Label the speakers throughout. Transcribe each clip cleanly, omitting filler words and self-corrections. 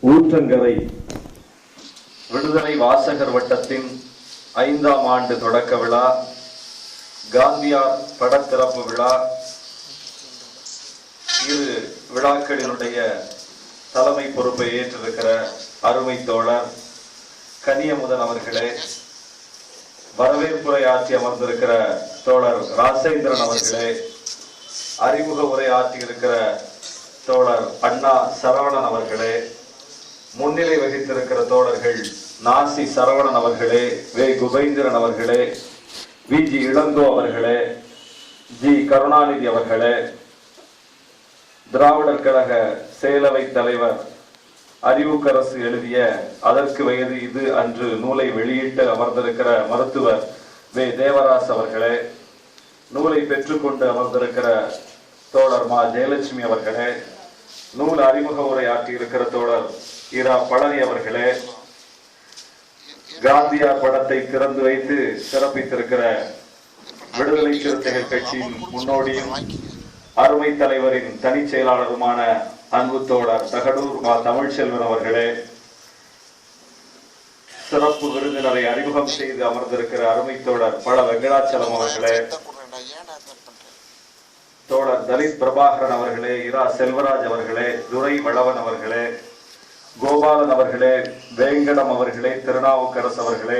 Speaker 1: ஊற்றங்கரை விடுதலை வாசகர் வட்டத்தின் 5ஆம் ஆண்டு தொடக்க விழா, காந்தியார் படத்திறப்பு விழா, இரு விழாக்களினுடைய தலைமை பொறுப்பை ஏற்றிருக்கிற அருமை தோழர் கனியமுதன் அவர்களே, வரவேற்புரை ஆற்றி அமர்ந்திருக்கிற தோழர் ராசேந்திரன் அவர்களே, அறிமுக உரை ஆற்றியிருக்கிற தோழர் அண்ணா சரவணன் அவர்களே, முன்னிலை வகித்திருக்கிற தோழர்கள் நாசி சரவணன் அவர்களே, வே குபேந்திரன் அவர்களே, வி ஜி இளங்கோ அவர்களே, ஜி கருணாநிதி அவர்களே, திராவிடர் கழக செயலவை தலைவர் அறிவுக்கரசு எழுதிய அதற்கு வயது இது அன்று நூலை வெளியிட்டு அமர்ந்திருக்கிற மருத்துவர் வே தேவராஸ் அவர்களே, நூலை பெற்றுக்கொண்டு அமர்ந்திருக்கிற தோழர் மா ஜெயலட்சுமி அவர்களே, நூல் அறிமுக உரை ஆற்றியிருக்கிற தோழர் இரா பழனி அவர்களே, காந்தியார் படத்தை திறந்து வைத்து சிறப்பித்திருக்கிற விடுதலை சிறுத்தைகள் கட்சியின் முன்னோடியும் அருமை தலைவரின் தனி செயலாளருமான அன்பு தோழர் தகடூர் மா தமிழ்ச்செல்வன் அவர்களே, சிறப்பு விருந்தினரை அறிமுகம் செய்து அமர்ந்திருக்கிற அருமை தோழர் பழ வெங்கடாச்சலம் அவர்களே, தோழர் தலித் பிரபாகரன் அவர்களே, இரா செல்வராஜ் அவர்களே, துரை வளவன் அவர்களே, கோபாலன் அவர்களே, வேங்கடம் அவர்களே, திருநாவுக்கரசு அவர்களே,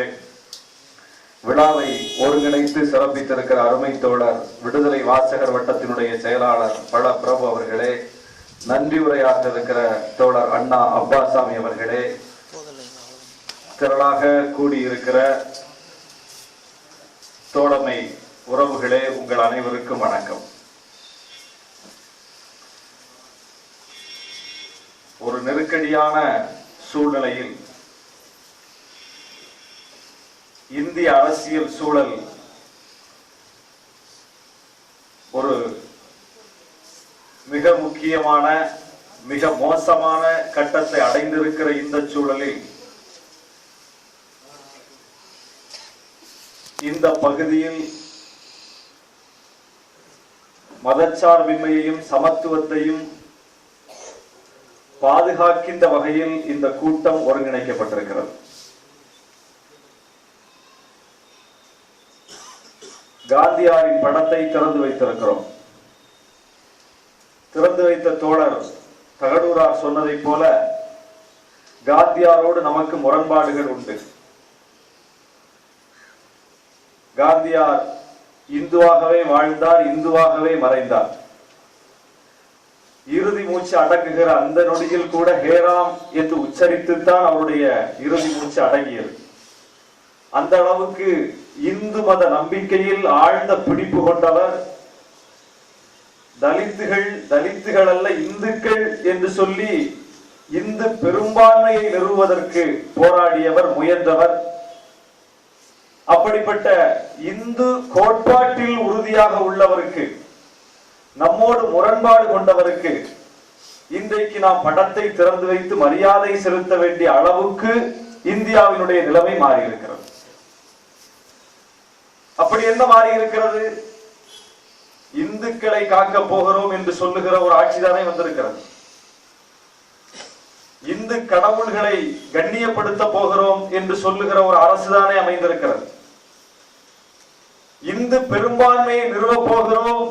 Speaker 1: விழாவை ஒருங்கிணைத்து சிறப்பித்திருக்கிற அருமை தோழர் விடுதலை வாசகர் வட்டத்தினுடைய செயலாளர் பழ பிரபு அவர்களே, நன்றி உரையாற்றிருக்கிற தோழர் அண்ணா அப்பாசாமி அவர்களே, திரளாக கூடியிருக்கிற தோழமை உறவுகளே, உங்கள் அனைவருக்கும் வணக்கம். ஒரு நெருக்கடியான சூழ்நிலையில் இந்திய அரசியல் சூழல் ஒரு மிக முக்கியமான, மிக மோசமான கட்டத்தை அடைந்திருக்கிற இந்த சூழலில் இந்த பகுதியில் மதச்சார்பின்மையையும் சமத்துவத்தையும் பாதுகாக்கின்ற வகையில் இந்த கூட்டம் ஒருங்கிணைக்கப்பட்டிருக்கிறது. காந்தியாரின் படத்தை திறந்து வைத்திருக்கிறோம். திறந்து வைத்த தோழர் தகடூரார் சொன்னதை போல காந்தியாரோடு நமக்கு முரண்பாடுகள் உண்டு. காந்தியார் இந்துவாகவே வாழ்ந்தார், இந்துவாகவே மறைந்தார். இறுதி மூச்சு அடங்குகிற அந்த நொடியில் கூட ஹேராம் என்று உச்சரித்துத்தான் அவருடைய இறுதி மூச்சு அடங்கியது. அந்த அளவுக்கு இந்து மத நம்பிக்கையில் ஆழ்ந்த பிடிப்பு கொண்டவர். தலித்துகள் அல்ல இந்துக்கள் என்று சொல்லி இந்து பெரும்பான்மையை நிறுவுவதற்கு போராடியவர், முயன்றவர். அப்படிப்பட்ட இந்து கோட்பாட்டில் உறுதியாக உள்ளவருக்கு, நம்மோடு முரண்பாடு கொண்டவருக்கு இன்றைக்கு நாம் படத்தை திறந்து வைத்து மரியாதை செலுத்த வேண்டிய அளவுக்கு இந்தியாவினுடைய நிலைமை மாறி இருக்கிறது. அப்படி என்ன மாறி இருக்கிறது? இந்துக்களை காக்க போகிறோம் என்று சொல்லுகிற ஒரு ஆட்சிதானே வந்திருக்கிறது. இந்து கடவுள்களை கண்ணியப்படுத்த போகிறோம் என்று சொல்லுகிற ஒரு அரசுதானே அமைந்திருக்கிறது. இந்து பெரும்பான்மையை நிறுவப் போகிறோம்,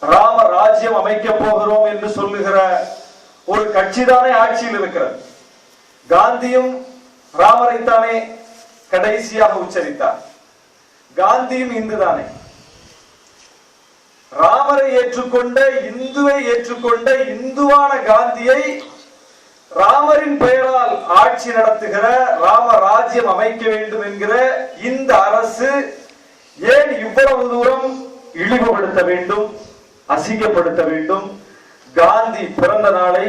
Speaker 1: ராம ராஜ்யம் அமைக்க போகிறோம் என்று சொல்லுகிற ஒரு கட்சிதானே ஆட்சியில் இருக்கிறது. காந்தியும் ராமரைத்தானே கடைசியாக உச்சரித்தார். காந்தியும் இந்து தானே. ராமரை ஏற்றுக்கொண்ட, இந்துவை ஏற்றுக்கொண்ட இந்துவான காந்தியை ராமரின் பெயரால் ஆட்சி நடத்துகிற, ராம ராஜ்யம் அமைக்க வேண்டும் என்கிற இந்த அரசு ஏன் இவ்வளவு தூரம் இழிவுபடுத்த வேண்டும், அசிங்கப்படுத்த வேண்டும்? காந்தி பிறந்த நாளை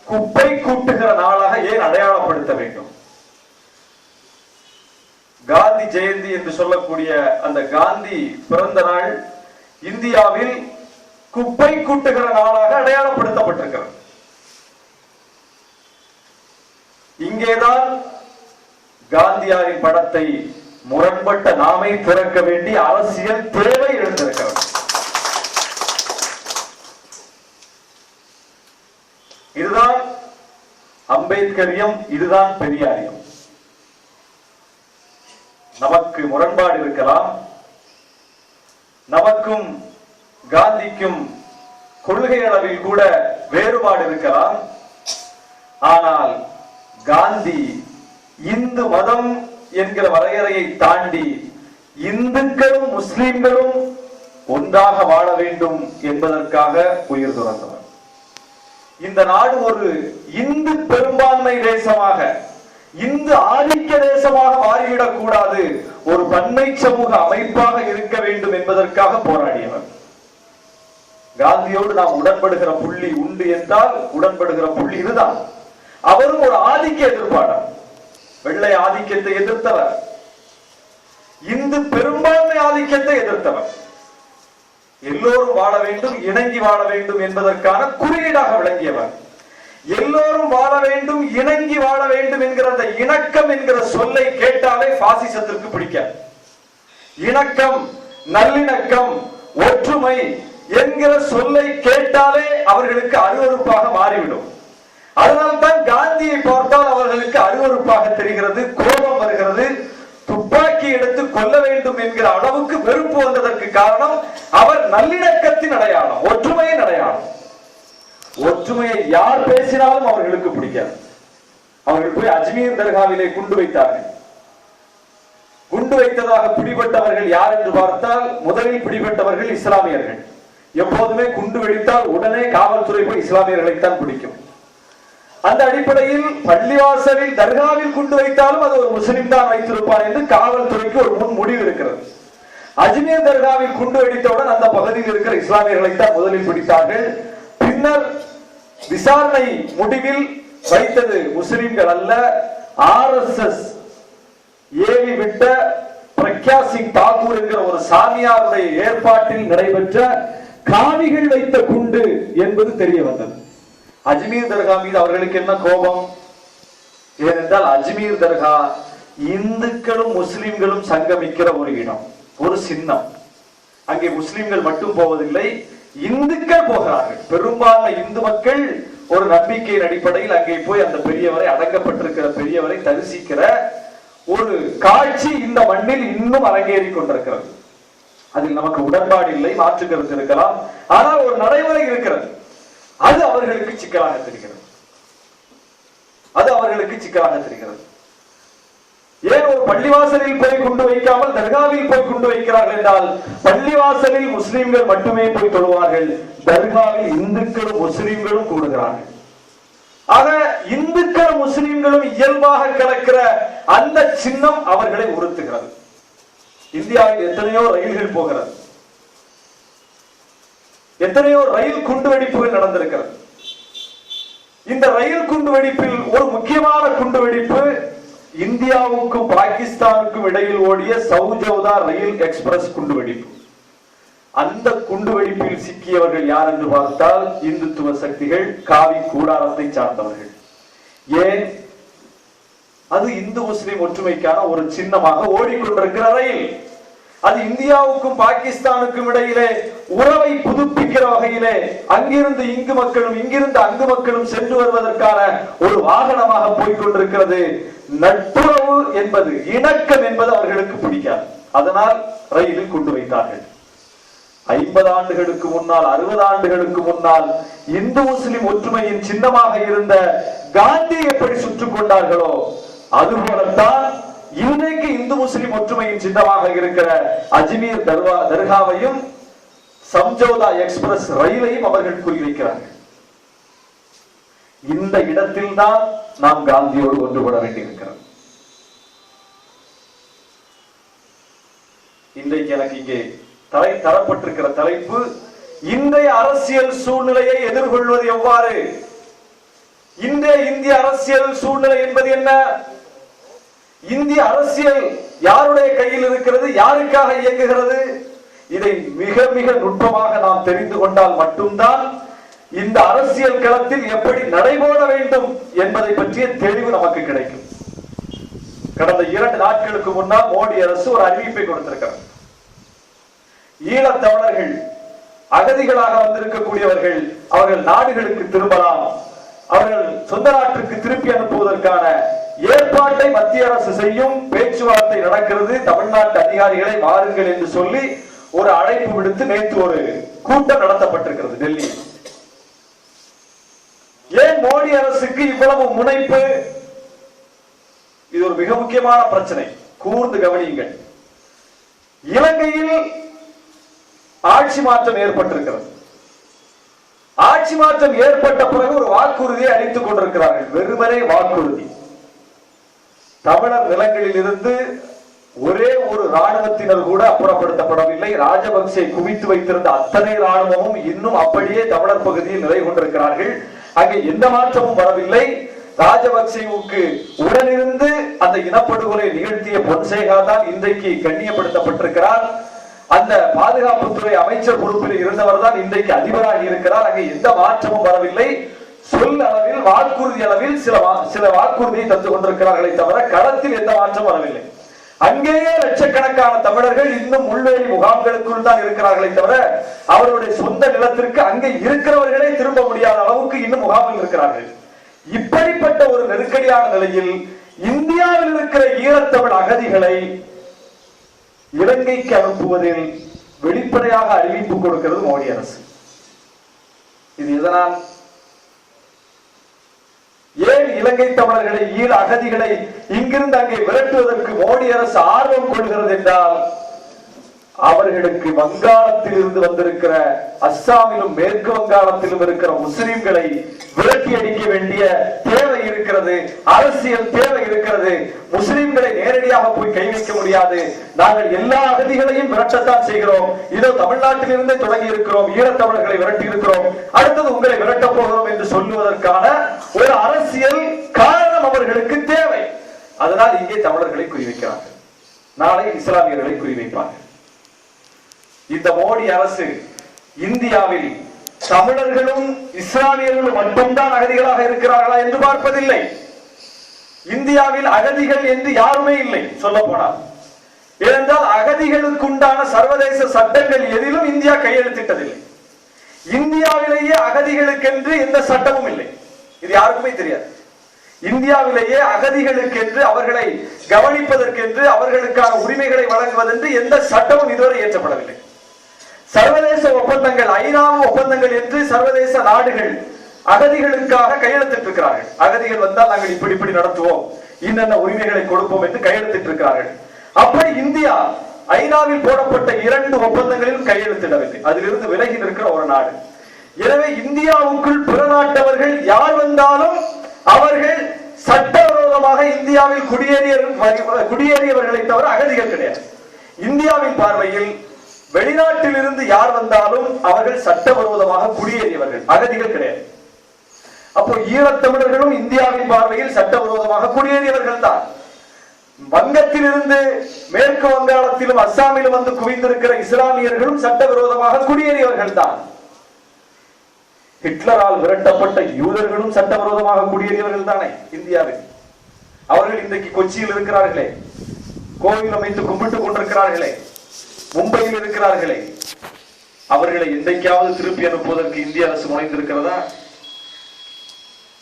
Speaker 1: குப்பை கூட்டுகிற நாளாக ஏன் அடையாளப்படுத்த வேண்டும்? காந்தி ஜெயந்தி என்று சொல்லக்கூடிய அந்த காந்தி பிறந்த நாள் இந்தியாவில் குப்பை கூட்டுகிற நாளாக அடையாளப்படுத்தப்பட்டிருக்கிறது. இங்கேதான் காந்தியாரின் படத்தை முரண்பட்ட நாமை திறக்க வேண்டிய அரசியல் தேவை எழுந்திருக்கிறது. இதுதான் அம்பேத்கரியம், இதுதான் பெரியாரியம். நமக்கு முரண்பாடு இருக்கலாம், நமக்கும் காந்திக்கும் கொள்கை அளவில் கூட வேறுபாடு இருக்கலாம். ஆனால் காந்தி இந்து மதம் என்கிற வரையறையை தாண்டி இந்துக்களும் முஸ்லிம்களும் ஒன்றாக வாழ வேண்டும் என்பதற்காக உயிர் துறந்தவர். இந்த நாடு ஒரு இந்து பெரும்பான்மை தேசமாக, இந்து ஆதிக்க தேசமாக மாறிவிடக் கூடாது, ஒரு பன்மை சமூக அமைப்பாக இருக்க வேண்டும் என்பதற்காக போராடியவர். காந்தியோடு நாம் உடன்படுகிற புள்ளி உண்டு என்றால் உடன்படுகிற புள்ளி இதுதான். அவரும் ஒரு ஆதிக்க எதிர்ப்பாளர், வெள்ளை ஆதிக்கத்தை எதிர்த்தவர், இந்து பெரும்பான்மை ஆதிக்கத்தை எதிர்த்தவர். எல்லோரும் வாழ வேண்டும், இணங்கி வாழ வேண்டும் என்பதற்கான குறியீடாக விளங்கியவர். எல்லோரும் வாழ வேண்டும், இணங்கி வாழ வேண்டும் என்கிற அந்த இணக்கம் என்கிற சொல்லை கேட்டாலே பாசிசத்திற்கு பிடிக்க. இணக்கம், நல்லிணக்கம், ஒற்றுமை என்கிற சொல்லை கேட்டாலே அவர்களுக்கு அருவருப்பாக மாறிவிடும். அதனால்தான் காந்தியை பார்த்தால் அவர்களுக்கு அருவருப்பாக தெரிகிறது, கோபம் வருகிறது, துப்பாக்கி எடுத்து கொல்ல வேண்டும் என்கிற அளவுக்கு வெறுப்பு வந்ததற்கு காரணம் அவர் நல்லிணக்கத்தின் அடையாளம், ஒற்றுமையின் அடையாளம். ஒற்றுமையை யார் பேசினாலும் அவர்களுக்கு பிடிக்காது. அவர்கள் போய் அஜ்மீர் தர்காவிலே குண்டு வைத்தார்கள். குண்டு வைத்ததாக பிடிபட்டவர்கள் யார் என்று பார்த்தால் முதலில் பிடிபட்டவர்கள் இஸ்லாமியர்கள். எப்போதுமே குண்டு வெடித்தால் உடனே காவல்துறை போய் இஸ்லாமியர்களைத்தான் பிடிக்கும். அந்த அடிப்படையில் பள்ளிவாசலில் தர்காவில் குண்டு வைத்தாலும் அது ஒரு முஸ்லிம் தான் வைத்திருப்பார் என்று காவல்துறைக்கு ஒரு முன் முடிவு இருக்கிறது. அஜ்மீர் தர்காவில் குண்டு வெடித்தவுடன் அந்த பகுதியில் இருக்கிற இஸ்லாமியர்களைத்தான் முதலில் பிடித்தார்கள். பின்னர் விசாரணை முடிவில் வைத்தது முஸ்லிம்கள் அல்ல, RSS ஏவி விட்ட பிரக்யா சிங் தாக்கூர் என்கிற ஒரு சாமியாருடைய ஏற்பாட்டில் நடைபெற்ற காவிகள் வைத்த குண்டு என்பது தெரிய வந்தது. அஜ்மீர் தர்கா மீது அவர்களுக்கு என்ன கோபம்? ஏனென்றால் அஜ்மீர் தர்கா இந்துக்களும் முஸ்லிம்களும் சங்கமிக்கிற ஒரு இடம், ஒரு சின்னம். அங்கே முஸ்லிம்கள் மட்டும் போவதில்லை, இந்துக்கள் போகிறார்கள். பெரும்பான்மை இந்து மக்கள் ஒரு நம்பிக்கையின் அடிப்படையில் அங்கே போய் அந்த பெரியவரை, அடங்கப்பட்டிருக்கிற பெரியவரை தரிசிக்கிற ஒரு காட்சி இந்த மண்ணில் இன்னும் அரங்கேறி கொண்டிருக்கிறது. அதில் நமக்கு உடன்பாடு இல்லை, மாற்று கருத்து இருக்கலாம், ஆனால் ஒரு நடைமுறை இருக்கிறது. அது அவர்களுக்கு சிக்கலாக தெரிகிறது. அது அவர்களுக்கு சிக்கலாக தெரிகிறது. ஏன் ஒரு பள்ளிவாசலில் போய் குண்டு வைக்காமல் தர்காவில் போய் குண்டு வைக்கிறார்கள் என்றால், பள்ளிவாசலில் முஸ்லிம்கள் மட்டுமே போய் தொழுவார்கள், தர்காவில் இந்துக்களும் முஸ்லிம்களும் கூடுகிறார்கள். ஆக இந்துக்களும் முஸ்லிம்களும் இயல்பாக கலக்கிற அந்த சின்னம் அவர்களை உறுத்துகிறது. இந்தியாவில் எத்தனையோ ரயில்கள் போகிறது, எத்தனையோ ரயில் குண்டு வெடிப்புகள் நடந்திருக்கிறது. இந்த ரயில் குண்டு வெடிப்பில் ஒரு முக்கியமான குண்டு வெடிப்பு இந்தியாவுக்கும் பாகிஸ்தானுக்கும் இடையில் ஓடிய சௌஜௌதா ரயில் எக்ஸ்பிரஸ் குண்டு வெடிப்பு. அந்த குண்டு வெடிப்பில் சிக்கியவர்கள் யார் என்று பார்த்தால் இந்துத்துவ சக்திகள், காவி கூடாரத்தை சார்ந்தவர்கள். ஏன்? அது இந்து முஸ்லிம் ஒற்றுமைக்கான ஒரு சின்னமாக ஓடிக்கொண்டிருக்கிற ரயில். அது இந்தியாவுக்கும் பாகிஸ்தானுக்கும் இடையிலே உறவை புதுப்பிக்கிற வகையிலே அங்கிருந்து இங்கு மக்களும் இங்கிருந்து அங்கு மக்களும் சென்று வருவதற்கான ஒரு வாகனமாக போய்கொண்டிருக்கிறது. நட்புறவு என்பது, இணக்கம் என்பது அவர்களுக்கு பிடிக்காது. அதனால் ரயிலில் கொண்டு வைத்தார்கள். 50 ஆண்டுகளுக்கு முன்னால், 60 ஆண்டுகளுக்கு முன்னால் இந்து முஸ்லிம் ஒற்றுமையின் சின்னமாக இருந்த காந்தி எப்படி சுட்டுக் கொண்டார்களோ அதுபோலத்தான் இன்றைக்கு இந்து முஸ்லிம் ஒற்றுமையின் சின்னமாக இருக்கிற அஜ்மீர் தர்காவையும் சம்ஜோதா எக்ஸ்பிரஸ் ரயிலையும் அவர்கள் குறிவைக்கிறார்கள். இந்த இடத்தில் தான் நாம் காந்தியோடு ஒன்றுபட வேண்டியிருக்கிறது. இன்றைக்கு எனக்கு இங்கே தரப்பட்டிருக்கிற தலைப்பு, இன்றைய அரசியல் சூழ்நிலையை எதிர்கொள்வது எவ்வாறு? இன்றைய இந்திய அரசியல் சூழ்நிலை என்பது என்ன? இந்திய அரசியல் யாருடைய கையில் இருக்கிறது? யாருக்காக இயங்குகிறது? இதை மிக மிக நுட்பமாக நாம் தெரிந்து கொண்டால் மட்டும்தான் இந்த அரசியல் களத்தில் எப்படி நடைபோட வேண்டும் என்பதை பற்றிய தெளிவு நமக்கு கிடைக்கும். கடந்த 2 நாட்களுக்கு முன்னால் மோடி அரசு ஒரு அறிவிப்பை கொடுத்திருக்கிறது. ஈழத்தமிழர்கள், அகதிகளாக வந்திருக்கக்கூடியவர்கள், அவர்கள் நாடுகளுக்கு திரும்பலாம். அவர்கள் சொந்த நாட்டிற்கு திருப்பி அனுப்புவதற்கான ஏற்பாட்டை மத்திய அரசு செய்யும். பேச்சுவார்த்தை நடக்கிறது. தமிழ்நாட்டு அதிகாரிகளை வாருங்கள் என்று சொல்லி ஒரு அழைப்பு விடுத்து நேற்று ஒரு கூட்டம் நடத்தப்பட்டிருக்கிறது டெல்லி. ஏன் மோடி அரசுக்கு இவ்வளவு முனைப்பு? இது ஒரு மிக முக்கியமான பிரச்சனை. கூர்ந்து கவனியுங்கள். இலங்கையில் ஆட்சி மாற்றம் ஏற்பட்டிருக்கிறது. ஆட்சி மாற்றம் ஏற்பட்ட பிறகு ஒரு வாக்குறுதியை அளித்துக் கொண்டிருக்கிறார்கள். வெறுமனே வாக்குறுதி. தமிழர் நிலங்களில் இருந்து ஒரே ஒரு ராணுவத்தினர் கூட அப்புறப்படுத்தப்படவில்லை. ராஜபக்சே குவித்து வைத்திருந்த அத்தனை ராணுவமும் இன்னும் அப்படியே தமிழர் பகுதியில் நிலை கொண்டிருக்கிறார்கள். அங்கே எந்த மாற்றமும் வரவில்லை. ராஜபக்சேவுக்கு உடனிருந்து அந்த இனப்படுகொலை நிகழ்த்திய பொன்சேகா தான் இன்றைக்கு கண்ணியப்படுத்தப்பட்டிருக்கிறார். அந்த பாதுகாப்புத்துறை அமைச்சர் பொறுப்பில் இருந்தவர் தான் இன்றைக்கு அதிபராக இருக்கிறார். அங்கே எந்த மாற்றமும் வரவில்லை. சொல் அளவில், வாக்குறுதி அளவில் சில வாக்குறுதியை தந்து கொண்டிருக்கிறார்களே தவிர களத்தில் எந்த மாற்றம் வரவில்லை. அங்கேயே லட்சக்கணக்கான தமிழர்கள் இன்னும் உள்வேலி முகாம்களுக்குள் தான் இருக்கிறார்களே தவிர அவருடைய சொந்த நிலத்திற்கு அங்கே இருக்கிறவர்களே திரும்ப முடியாத அளவுக்கு இன்னும் முகாமில் இருக்கிறார்கள். இப்படிப்பட்ட ஒரு நெருக்கடியான நிலையில் இந்தியாவில் இருக்கிற ஈழத்தமிழ் அகதிகளை இலங்கைக்கு அனுப்புவதில் வெளிப்படையாக அறிவிப்பு கொடுக்கிறது மோடி அரசு. இது எதனால்? ஏன் இலங்கை தமிழர்களை, ஈழ அகதிகளை இங்கிருந்து அங்கே விரட்டுவதற்கு மோடி அரசு ஆர்வம் கொள்கிறது என்றால், அவர்களுக்கு வங்காளத்தில் இருந்து வந்திருக்கிற, அஸ்ஸாமிலும் மேற்கு வங்காளத்திலும் இருக்கிற முஸ்லிம்களை விரட்டி அடிக்க வேண்டிய தேவை இருக்கிறது. அரசியல் தேவை இருக்கிறது. முஸ்லிம்களை நேரடியாக போய் கை வைக்க முடியாது. நாங்கள் எல்லா அகதிகளையும் விரட்டத்தான் செய்கிறோம். இதோ தமிழ்நாட்டில் இருந்தே தொடங்கி இருக்கிறோம். ஈழத்தமிழர்களை விரட்டி இருக்கிறோம். அடுத்தது உங்களை விரட்டப் போகிறோம் என்று சொல்லுவதற்கான ஒரு அரசியல் காரணம் அவர்களுக்கு தேவை. அதனால் இங்கே தமிழர்களை குறிவைக்கிறார்கள். நாளை இஸ்லாமியர்களை குறிவைப்பார்கள். இந்த மோடி அரசு இந்தியாவில் தமிழர்களும் இஸ்லாமியர்களும் மட்டும்தான் அகதிகளாக இருக்கிறார்களா என்று பார்ப்பதில்லை. இந்தியாவில் அகதிகள் என்று யாருமே இல்லை சொல்ல போனால். ஏனென்றால் அகதிகளுக்குண்டான சர்வதேச சட்டங்கள் எதிலும் இந்தியா கையெழுத்திட்டதில்லை. இந்தியாவிலேயே அகதிகளுக்கென்று எந்த சட்டமும் இல்லை. இது யாருக்குமே தெரியாது. இந்தியாவிலேயே அகதிகளுக்கென்று, அவர்களை கவனிப்பதற்கென்று, அவர்களுக்கான உரிமைகளை வழங்குவதென்று எந்த சட்டமும் இதுவரை இயற்றப்படவில்லை. சர்வதேச ஒப்பந்தங்கள், ஐநா ஒப்பந்தங்கள் என்று சர்வதேச நாடுகள் அகதிகளுக்காக கையெழுத்திட்டிருக்கிறார்கள். அகதிகள் வந்தால் நாங்கள் இப்படி நடத்துவோம், இன்னென்ன உரிமைகளை கொடுப்போம் என்று கையெழுத்திட்டிருக்கிறார்கள். அப்படி இந்தியா ஐநாவில் போடப்பட்ட 2 ஒப்பந்தங்களிலும் கையெழுத்திடவில்லை. அதிலிருந்து விலகி நிற்கிற ஒரு நாடு. எனவே இந்தியாவுக்குள் பிற நாட்டவர்கள் யார் வந்தாலும் அவர்கள் சட்டவிரோதமாக இந்தியாவில் குடியேறியவர்களை தவிர அகதிகள் கிடையாது. இந்தியாவின் பார்வையில் வெளிநாட்டில் இருந்து யார் வந்தாலும் அவர்கள் சட்டவிரோதமாக குடியேறியவர்கள், அகதிகள் கிடையாது. அப்போ ஈழத்தமிழர்களும் இந்தியாவின் பார்வையில் சட்டவிரோதமாக குடியேறியவர்கள் தான். வங்கத்தில் இருந்து மேற்கு வங்காளத்திலும் அஸ்ஸாமிலும் வந்து குவிந்திருக்கிற இஸ்லாமியர்களும் சட்டவிரோதமாக குடியேறியவர்கள் தான். ஹிட்லரால் விரட்டப்பட்ட யூதர்களும் சட்டவிரோதமாக குடியேறியவர்கள் தானே இந்தியாவில். அவர்கள் இன்றைக்கு கொச்சியில் இருக்கிறார்களே, கோவில் அமைத்து கும்பிட்டுக் கொண்டிருக்கிறார்களே, மும்பையில் இருக்கிறார்களே, அவர்களை என்றைக்காவது திருப்பி அனுப்புவதற்கு இந்திய அரசு முனைந்திருக்கிறதா?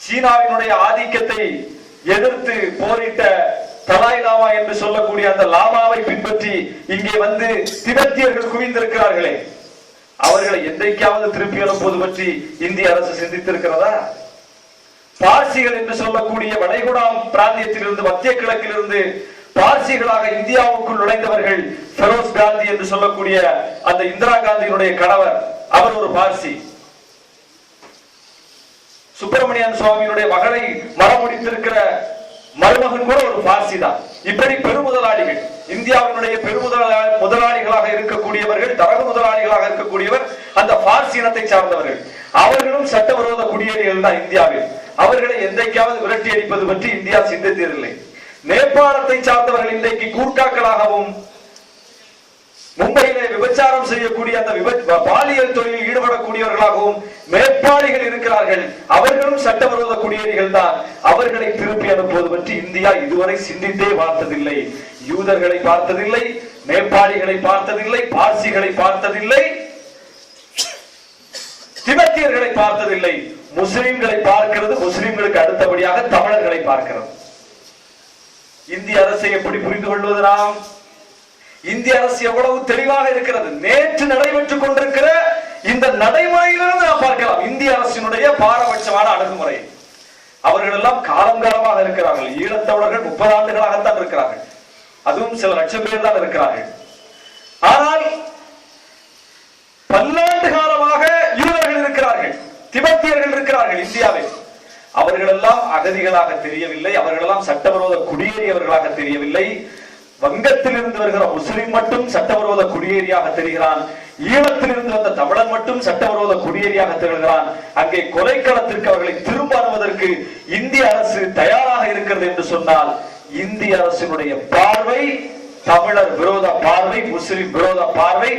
Speaker 1: சீனாவினுடைய ஆதிக்கத்தை எதிர்த்து போரிட்ட தலாய் லாமா என்று சொல்லக்கூடிய அந்த லாமாவை பின்பற்றி இங்கே வந்து திபெத்தியர்கள் குவிந்திருக்கிறார்களே, அவர்களை என்றைக்காவது திருப்பி அனுப்புவது பற்றி இந்திய அரசு சிந்தித்திருக்கிறதா? பார்சிகள் என்று சொல்லக்கூடிய வளைகுடா பிராந்தியத்திலிருந்து, மத்திய கிழக்கிலிருந்து பார்சிகளாக இந்தியாவுக்குள் நுழைந்தவர்கள், ஃபெரோஸ் காந்தி என்று சொல்லக்கூடிய அந்த இந்திரா காந்தியினுடைய கணவர், அவர் ஒரு பார்சி. சுப்பிரமணியன் சுவாமியினுடைய மகளை மரமுடித்திருக்கிற மருமகன் கூட ஒரு பார்சி தான். இப்படி பெருமுதலாளிகள், இந்தியாவினுடைய பெருமுதலாளிகளாக இருக்கக்கூடியவர்கள், தரகு முதலாளிகளாக இருக்கக்கூடியவர் அந்த பார்சி இனத்தை சார்ந்தவர்கள். அவர்களும் சட்டவிரோத குடியேறிகள் தான் இந்தியாவில். அவர்களை என்றைக்காவது விரட்டி அடிப்பது பற்றி இந்தியா சிந்தித்ததில்லை. நேபாளத்தை சார்ந்தவர்கள் இன்றைக்கு கூர்க்காக்களாகவும், மும்பையிலே விபச்சாரம் செய்யக்கூடிய அந்த பாலியல் தொழிலில் ஈடுபடக்கூடியவர்களாகவும் நேபாளிகள் இருக்கிறார்கள். அவர்களும் சட்டவிரோத குடியேறிகள் தான். அவர்களை திருப்பி அனுப்புவது பற்றி இந்தியா இதுவரை சிந்தித்தே பார்த்ததில்லை. யூதர்களை பார்த்ததில்லை, நேபாளிகளை பார்த்ததில்லை, பார்சிகளை பார்த்ததில்லை, திபெத்தியர்களை பார்த்ததில்லை. முஸ்லிம்களை பார்க்கிறது, முஸ்லிம்களுக்கு அடுத்தபடியாக தமிழர்களை பார்க்கிறது. இந்திய அரசை எப்படி புரிந்து கொள்வது? நாம் இந்திய அரசு எவ்வளவு தெளிவாக இருக்கிறது. நேற்று நடைபெற்றுக் கொண்டிருக்கிற இந்த நடைமுறையிலிருந்து நாம் பார்க்கலாம் இந்திய அரசினுடைய பாரபட்சமான அணுகுமுறை. அவர்கள் எல்லாம் காலம் காலமாக இருக்கிறார்கள். ஈழத்தமிழர்கள் 30 ஆண்டுகளாகத்தான் இருக்கிறார்கள். அதுவும் சில லட்சம் பேர் தான் இருக்கிறார்கள். ஆனால் பல்லாண்டு காலமாக யூதர்கள் இருக்கிறார்கள், திபெத்தியர்கள் இருக்கிறார்கள் இந்தியாவில். அவர்கள் எல்லாம் அகதிகளாக தெரியவில்லை, அவர்கள் எல்லாம் சட்டவிரோத குடியேறியவர்களாக தெரியவில்லை. வங்கத்தில் இருந்து வருகிற முஸ்லிம் மட்டும் சட்டவிரோத குடியேறியாக தெரிகிறான். ஈழத்தில் இருந்து வந்த தமிழன் மட்டும் சட்டவிரோத குடியேறியாக திகழ்கிறான். அங்கே கொலைக்களத்திற்கு அவர்களை திரும்ப அனுவதற்கு இந்திய அரசு தயாராக இருக்கிறது என்று சொன்னால் இந்திய அரசினுடைய பார்வை தமிழர் விரோத பார்வை, முஸ்லிம் விரோத பார்வை,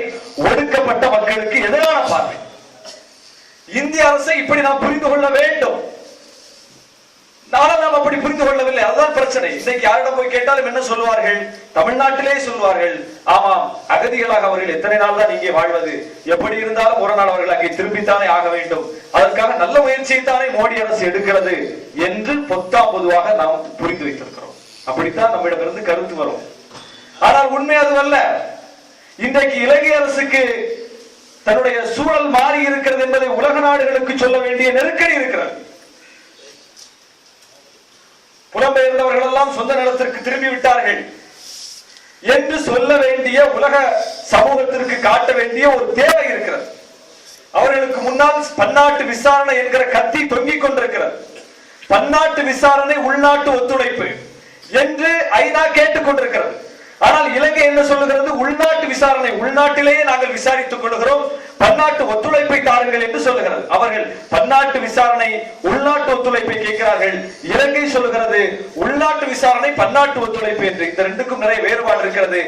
Speaker 1: ஒடுக்கப்பட்ட மக்களுக்கு எதிரான பார்வை. இந்திய அரசை இப்படி நாம் புரிந்து கொள்ள வேண்டும். நாம் அப்படி புரிந்து கொள்ளவில்லை, அதுதான் பிரச்சனை. இன்னைக்கு யாரிடம் போய் கேட்டாலும் என்ன சொல்லுவார்கள்? தமிழ்நாட்டிலே சொல்வார்கள், ஆமாம் அகதிகளாக அவர்கள் எத்தனை நாள் தான் இங்கே வாழ்வது, எப்படி இருந்தாலும் ஒரு நாள் அவர்கள் அங்கே திரும்பித்தானே ஆக வேண்டும், அதற்காக நல்ல முயற்சியைத்தானே மோடி அரசு எடுக்கிறது என்று பொதுவாக நாம் புரிந்து வைத்திருக்கிறோம். அப்படித்தான் நம்மிடமிருந்து கருத்து வரும். ஆனால் உண்மை அதுவல்ல. இன்றைக்கு இலங்கை அரசுக்கு தன்னுடைய சூழல் மாறி இருக்கிறது என்பதை உலக நாடுகளுக்கு சொல்ல வேண்டிய நெருக்கடி இருக்கிறது. புலம்பெயர்ந்தவர்கள் எல்லாம் சொந்த நிலத்திற்கு திரும்பி விட்டார்கள் என்று சொல்ல வேண்டிய உலக சமூகத்திற்கு காட்ட வேண்டிய ஒரு தேவை இருக்கிறது. அவர்களுக்கு முன்னால் பன்னாட்டு விசாரணை என்கிற கத்தி தொங்கிக் கொண்டிருக்கிறது. பன்னாட்டு விசாரணை, உள்நாட்டு ஒத்துழைப்பு என்று ஐநா கேட்டுக் கொண்டிருக்கிறது. ஆனால் இலங்கை என்ன சொல்லுகிறது? உள்நாட்டு விசாரணை, உள்நாட்டிலேயே நாங்கள் விசாரித்துக் கொள்கிறோம், பன்னாட்டு ஒத்துழைப்பை தாருங்கள் என்று சொல்லுகிறது. அவர்கள் பன்னாட்டு விசாரணை, உள்நாட்டு ஒத்துழைப்பை கேட்கிறார்கள். இலங்கை சொல்லுகிறது உள்நாட்டு விசாரணை, பன்னாட்டு ஒத்துழைப்பு என்று. இந்த ரெண்டுக்கும் நிறைய வேறுபாடு இருக்கிறது.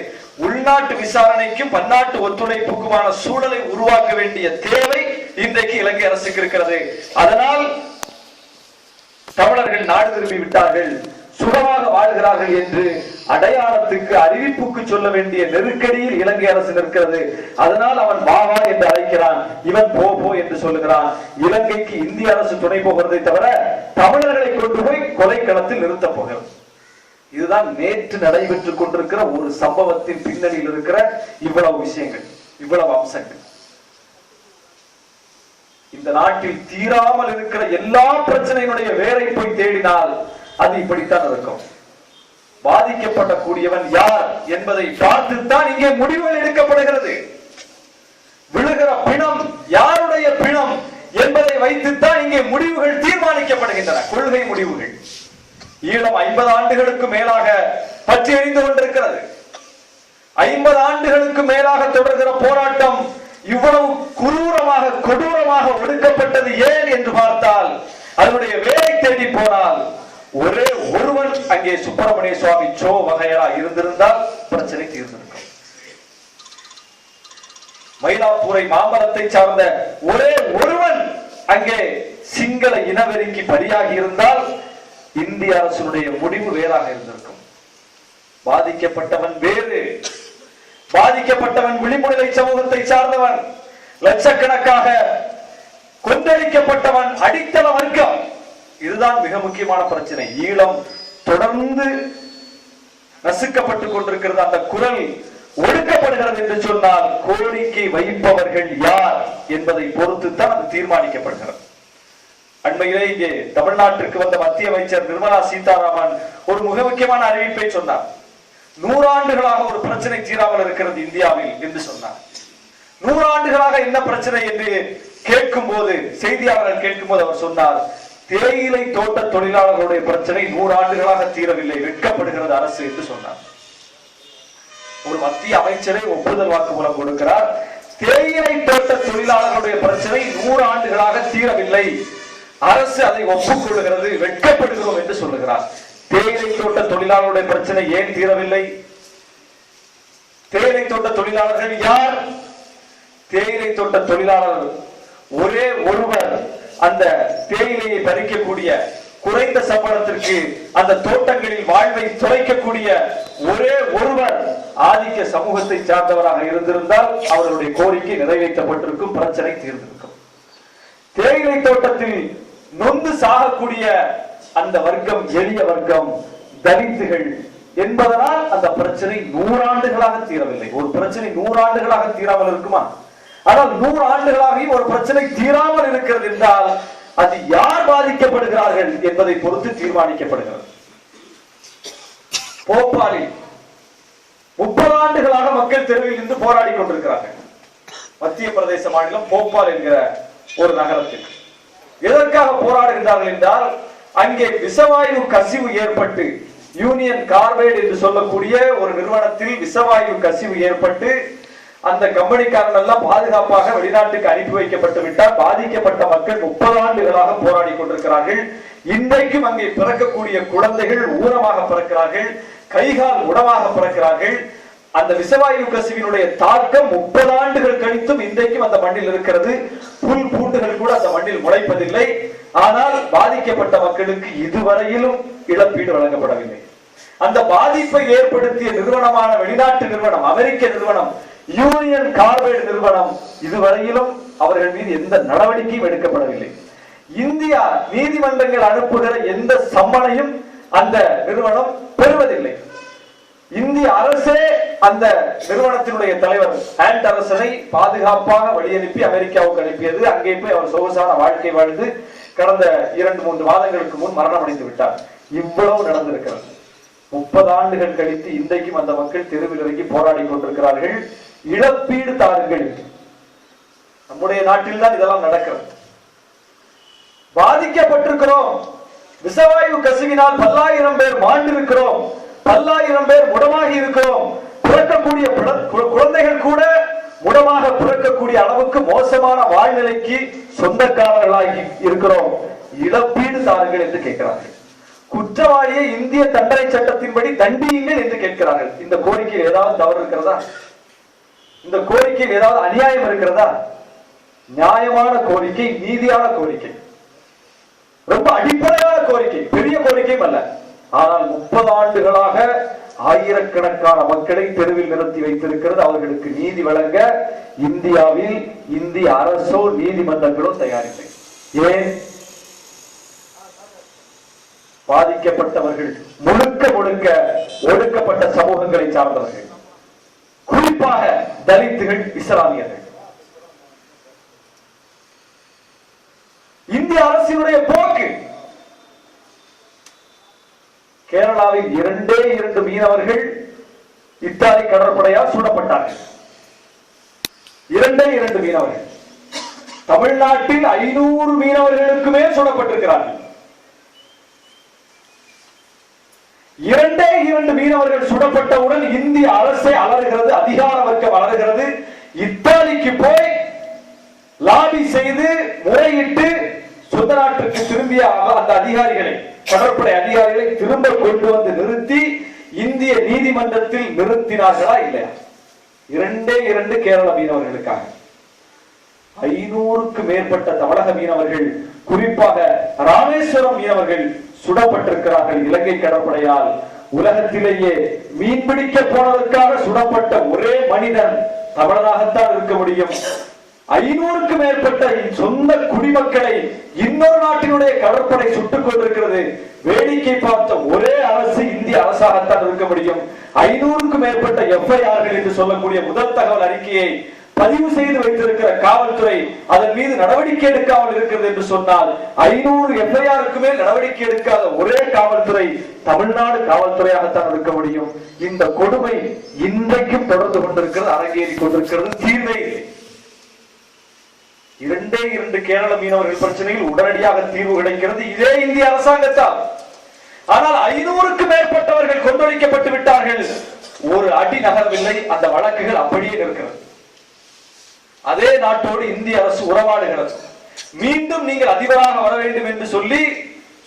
Speaker 1: உள்நாட்டு விசாரணைக்கும் பன்னாட்டு ஒத்துழைப்புக்குமான சூழலை உருவாக்க வேண்டிய தேவை இன்றைக்கு இலங்கை அரசுக்கு இருக்கிறது. அதனால் தமிழர்கள் நாடு திரும்பி விட்டார்கள், சுகமாக வாழ்கிறார்கள் என்று அடையாளத்துக்கு, அறிவிப்புக்கு சொல்ல வேண்டிய நெருக்கடியில் இலங்கை அரசு நிற்கிறது. அதனால் அவன் வாவா என்று அழைக்கிறான், இவன் போ போ என்று சொல்லுகிறான். இலங்கைக்கு இந்திய அரசு துணை போகிறதை தவிர தமிழர்களை கொண்டு போய் கொலைக்களத்தில் நிறுத்தப் போகிறது. இதுதான் நேற்று நடைபெற்றுக் கொண்டிருக்கிற ஒரு சம்பவத்தின் பின்னணியில் இருக்கிற இவ்வளவு விஷயங்கள், இவ்வளவு அம்சங்கள். இந்த நாட்டில் தீராமல் இருக்கிற எல்லா பிரச்சனைகளுடைய வேரை போய் தேடினால் அது இப்படித்தான் இருக்கும். பாதிக்கப்படக்கூடியவன் யார் என்பதை பார்த்துத்தான் இங்கே முடிவுகள் எடுக்கப்படுகிறது. விழுகிற பிணம் யாருடைய பிணம் என்பதை வைத்துத்தான் இங்கே முடிவுகள் தீர்மானிக்கப்படுகின்றன, கொள்கை முடிவுகள். ஈழம் 50 ஆண்டுகளுக்கு மேலாக பற்றி எறிந்து கொண்டிருக்கிறது. 50 ஆண்டுகளுக்கு மேலாக தொடர்கிற போராட்டம் இவ்வளவு கொடூரமாக ஒடுக்கப்பட்டது ஏன் என்று பார்த்தால், அதனுடைய வேலை தேடி போனால் ஒரே ஒருவன் அங்கே சுப்பிரமணிய சுவாமி சோ வகையரா இருந்திருந்தால் பிரச்சனை தீர்ந்திருக்கும். மயிலாப்பூரை மாமரத்தை சார்ந்த ஒரே ஒருவன் அங்கே சிங்கள இனவெறிக்கு பலியாகி இருந்தால் இந்திய அரசுடைய முடிவு வேறாக இருந்திருக்கும். பாதிக்கப்பட்டவன் வேறு, பாதிக்கப்பட்டவன் விளிம்புநிலை சமூகத்தை சார்ந்தவன், லட்சக்கணக்காக கொந்தளிக்கப்பட்டவன் அடித்தள வர்க்கம். இதுதான் மிக முக்கியமான பிரச்சனை. ஈழம் தொடர்ந்து நசுக்கப்பட்டுக் கொண்டிருக்கிறது. அந்த குரல் ஒடுக்கப்படுகிறது என்று சொன்னால் கோரிக்கை வைப்பவர்கள் யார் என்பதை பொறுத்துத்தான் அது தீர்மானிக்கப்படுகிறது. அண்மையிலே இங்கே தமிழ்நாட்டிற்கு வந்த மத்திய அமைச்சர் நிர்மலா சீதாராமன் ஒரு மிக முக்கியமான அறிவிப்பை சொன்னார். 100 ஆண்டுகளாக ஒரு பிரச்சனை தீராமல் இருக்கிறது இந்தியாவில் என்று சொன்னார். 100 ஆண்டுகளாக என்ன பிரச்சனை என்று கேட்கும் போது, செய்தியாளர்கள் கேட்கும் போது அவர் சொன்னார், தேயிலை தோட்ட தொழிலாளர்களுடைய பிரச்சனை 100 ஆண்டுகளாக தீரவில்லை, வெட்கப்படுகிறது அரசு என்று சொன்னார். ஒரு மத்திய அமைச்சரை ஒப்புதல் வாக்குமூலம் கொடுக்கிறார். தேயிலை தோட்ட தொழிலாளர்களுடைய பிரச்சனை 100 ஆண்டுகளாக தீரவில்லை, அரசு அதை ஒப்புக்கொள்கிறது, வெட்கப்படுகிறோம் என்று சொல்லுகிறார். தேயிலை தோட்ட தொழிலாளர்களுடைய பிரச்சனை ஏன் தீரவில்லை? தேயிலை தோட்ட தொழிலாளர்கள் யார்? தேயிலை தோட்ட தொழிலாளர் ஒரே ஒருவர் அந்த தேயிலையை பறிக்கக்கூடிய, குறைந்த சம்பளத்திற்கு அந்த தோட்டங்களில் வாழ்வை தொலைக்கக்கூடிய ஒரே ஒருவர் ஆதிக்க சமூகத்தை சார்ந்தவராக இருந்திருந்தால் அவர்களுடைய கோரிக்கை நிறைவேற்றப்பட்டிருக்கும், பிரச்சனை தீர்ந்திருக்கும். தேயிலை தோட்டத்தில் நொந்து சாகக்கூடிய அந்த வர்க்கம் எளிய வர்க்கம் தலித்துகள் என்பதனால் அந்த பிரச்சனை 100 ஆண்டுகளாக தீரவில்லை. ஒரு பிரச்சனை 100 ஆண்டுகளாக தீராமல் இருக்குமா? ஆனால் 100 ஆண்டுகளாகவும் ஒரு பிரச்சனை தீராமல் இருக்கிறது என்றால் அது யார் பாதிக்கப்படுகிறார்கள் என்பதை பொறுத்து தீர்மானிக்கப்படுகிறது. போபாலில் 30 ஆண்டுகளாக மக்கள் தெருவில் இருந்து போராடி கொண்டிருக்கிறார்கள். மத்திய பிரதேச மாநிலம் போபால் என்கிற ஒரு நகரத்தில் எதற்காக போராடுகிறார்கள் என்றால் அங்கே விஷவாயு கசிவு ஏற்பட்டு யூனியன் கார்பைடு என்று சொல்லக்கூடிய ஒரு நிறுவனத்தில் விஷவாயு கசிவு ஏற்பட்டு அந்த கம்பெனிக்காரன் எல்லாம் பாதுகாப்பாக வெளிநாட்டுக்கு அனுப்பி வைக்கப்பட்டு விட்டால் பாதிக்கப்பட்ட மக்கள் 30 ஆண்டுகளாக போராடி கொண்டிருக்கிறார்கள். இன்றைக்கும் அங்கே பிறக்கக்கூடிய குழந்தைகள் ஊனமாக பிறக்கிறார்கள், கைகால் உடமாக பிறக்கிறார்கள். அந்த விஷவாயு கசிவினுடைய தாக்கம் 30 ஆண்டுகள் கழித்தும் இன்றைக்கும் அந்த மண்ணில் இருக்கிறது. புல் பூண்டுகள் கூட அந்த மண்ணில் முளைப்பதில்லை. ஆனால் பாதிக்கப்பட்ட மக்களுக்கு இதுவரையிலும் இழப்பீடு வழங்கப்படவில்லை. அந்த பாதிப்பை ஏற்படுத்திய நிறுவனமான வெளிநாட்டு நிறுவனம், அமெரிக்க நிறுவனம் யூனியன் கார்பைடு நிறுவனம், இதுவரையிலும் அவர்கள் மீது எந்த நடவடிக்கையும் எடுக்கப்படவில்லை. இந்தியா நீதிமன்றங்கள் அனுப்புகிற எந்த சம்மனையும் அந்த நிறுவனம் பெறுவதில்லை. இந்திய அரசே அந்த நிறுவனத்தினுடைய தலைவர் ஆண்டர்சனை பாதுகாப்பாக வழியனுப்பி அமெரிக்காவுக்கு அனுப்பியது. அங்கே போய் அவர் சொகுசான வாழ்க்கை வாழ்ந்து கடந்த 2-3 மாதங்களுக்கு முன் மரணம் அடைந்து விட்டார். இவ்வளவு நடந்திருக்கிறது. 30 ஆண்டுகள் கழித்து இன்றைக்கும் அந்த மக்கள் தெருவில் இறங்கி போராடி கொண்டிருக்கிறார்கள். இழப்பீடு தாருங்கள். நம்முடைய நாட்டில் தான் இதெல்லாம் நடக்கிறது. பாதிக்கப்பட்டிருக்கிறோம். விஷவாயு கசிவினால் பல்லாயிரம் பேர் மாண்டிருக்கிறோம், பல்லாயிரம் பேர் முடமாகி இருக்கிறோம். பிறக்கக்கூடிய குழந்தைகள் கூட முடமாக பிறக்கக்கூடிய அளவுக்கு மோசமான வாழ்நிலைக்கு சொந்தக்காரர்களாகி இருக்கிறோம். இழப்பீடு தாருங்கள் என்று கேட்கிறார்கள். குற்றவாளியை இந்திய தண்டனை சட்டத்தின்படி தண்டியுங்கள் என்று கேட்கிறார்கள். இந்த கோரிக்கையில் ஏதாவது தவறு இருக்கிறதா? இந்த கோரிக்கையில் ஏதாவது அநியாயம் இருக்கிறதா? நியாயமான கோரிக்கை, நீதியான கோரிக்கை, ரொம்ப அடிப்படையான கோரிக்கை, பெரிய கோரிக்கையும் அல்ல. ஆனால் 30 ஆண்டுகளாக ஆயிரக்கணக்கான மக்களை தெருவில் நிறுத்தி வைத்திருக்கிறது. அவர்களுக்கு நீதி வழங்க இந்தியாவில் இந்திய அரசோ நீதிமன்றங்களோ தயாரில்லை. ஏன்? பாதிக்கப்பட்டவர்கள் முழுக்க முழுக்க ஒடுக்கப்பட்ட சமூகங்களை சார்ந்தவர்கள், குறிப்பாக தலித்துகள், இஸ்லாமியர்கள். இந்திய அரசினுடைய போக்கு, கேரளாவில் 2 மீனவர்கள் இத்தாலி கடற்படையால் சுடப்பட்டார்கள். 2 மீனவர்கள். தமிழ்நாட்டில் 500 மீனவர்களுக்குமே சுடப்பட்டிருக்கிறார்கள். 2 மீனவர்கள் சுடப்பட்டவுடன் இந்திய அரசை அலறுகிறது, அதிகார வர்க்கம் அலறுகிறது. இத்தாலிக்கு போய் லாபி செய்து முறையிட்டு சொந்த நாட்டுக்கு திரும்பிய அந்த அதிகாரிகளை, கடற்படை அதிகாரிகளை திரும்ப கொண்டு வந்து நிறுத்தி இந்திய நீதிமன்றத்தில் நிறுத்தினார்களா இல்லையா? 2 கேரள மீனவர்களுக்காக 500க்கு மேற்பட்ட தமிழக மீனவர்கள், குறிப்பாக ராமேஸ்வரம் மீனவர்கள் சுடப்பட்டிருக்கிறார்கள் இலங்கை கடற்படையால். உலகத்திலேயே மீன்பிடிக்க போனதற்காக சுடப்பட்ட ஒரே மனிதன் தமிழனாகத்தான் இருக்க முடியும். 500க்கு மேற்பட்ட சொந்த குடிமக்களை இன்னொரு நாட்டினுடைய கடற்படை சுட்டுக் கொண்டிருக்கிறது. வேடிக்கை பார்த்த ஒரே அரசு இந்திய அரசாகத்தான் இருக்க முடியும். 500க்கு மேற்பட்ட எஃப்ஐஆர்கள் என்று சொல்லக்கூடிய முதல் தகவல் அறிக்கையை பதிவு செய்து வைத்திருக்கிற காவல்துறை அதன் மீது நடவடிக்கை எடுக்காமல் இருக்கிறது என்று சொன்னால் 500 எஃப்ஐஆருக்கு மேல் நடவடிக்கை எடுக்காத ஒரே காவல்துறை தமிழ்நாடு காவல்துறையாகத்தான் இருக்க முடியும். இந்த கொடுமை இன்றைக்கும் தொடர்ந்து கொண்டிருக்கிறது, அரங்கேறி கொண்டிருக்கிறது, தீர்வே இல்லை. 2 கேரள மீனவர்கள் பிரச்சனையில் உடனடியாக தீர்வு கிடைக்கிறது இதே இந்திய அரசாங்கத்தால். ஆனால் 500க்கு மேற்பட்டவர்கள் கொந்தளிக்கப்பட்டு விட்டார்கள். ஒரு அடி நகரவில்லை. அந்த வழக்குகள் அப்படியே இருக்கிறது. அதே நாட்டோடு இந்திய அரசு உறவாடுகிறது. மீண்டும் நீங்கள் அதிபராக வர வேண்டும் என்று சொல்லி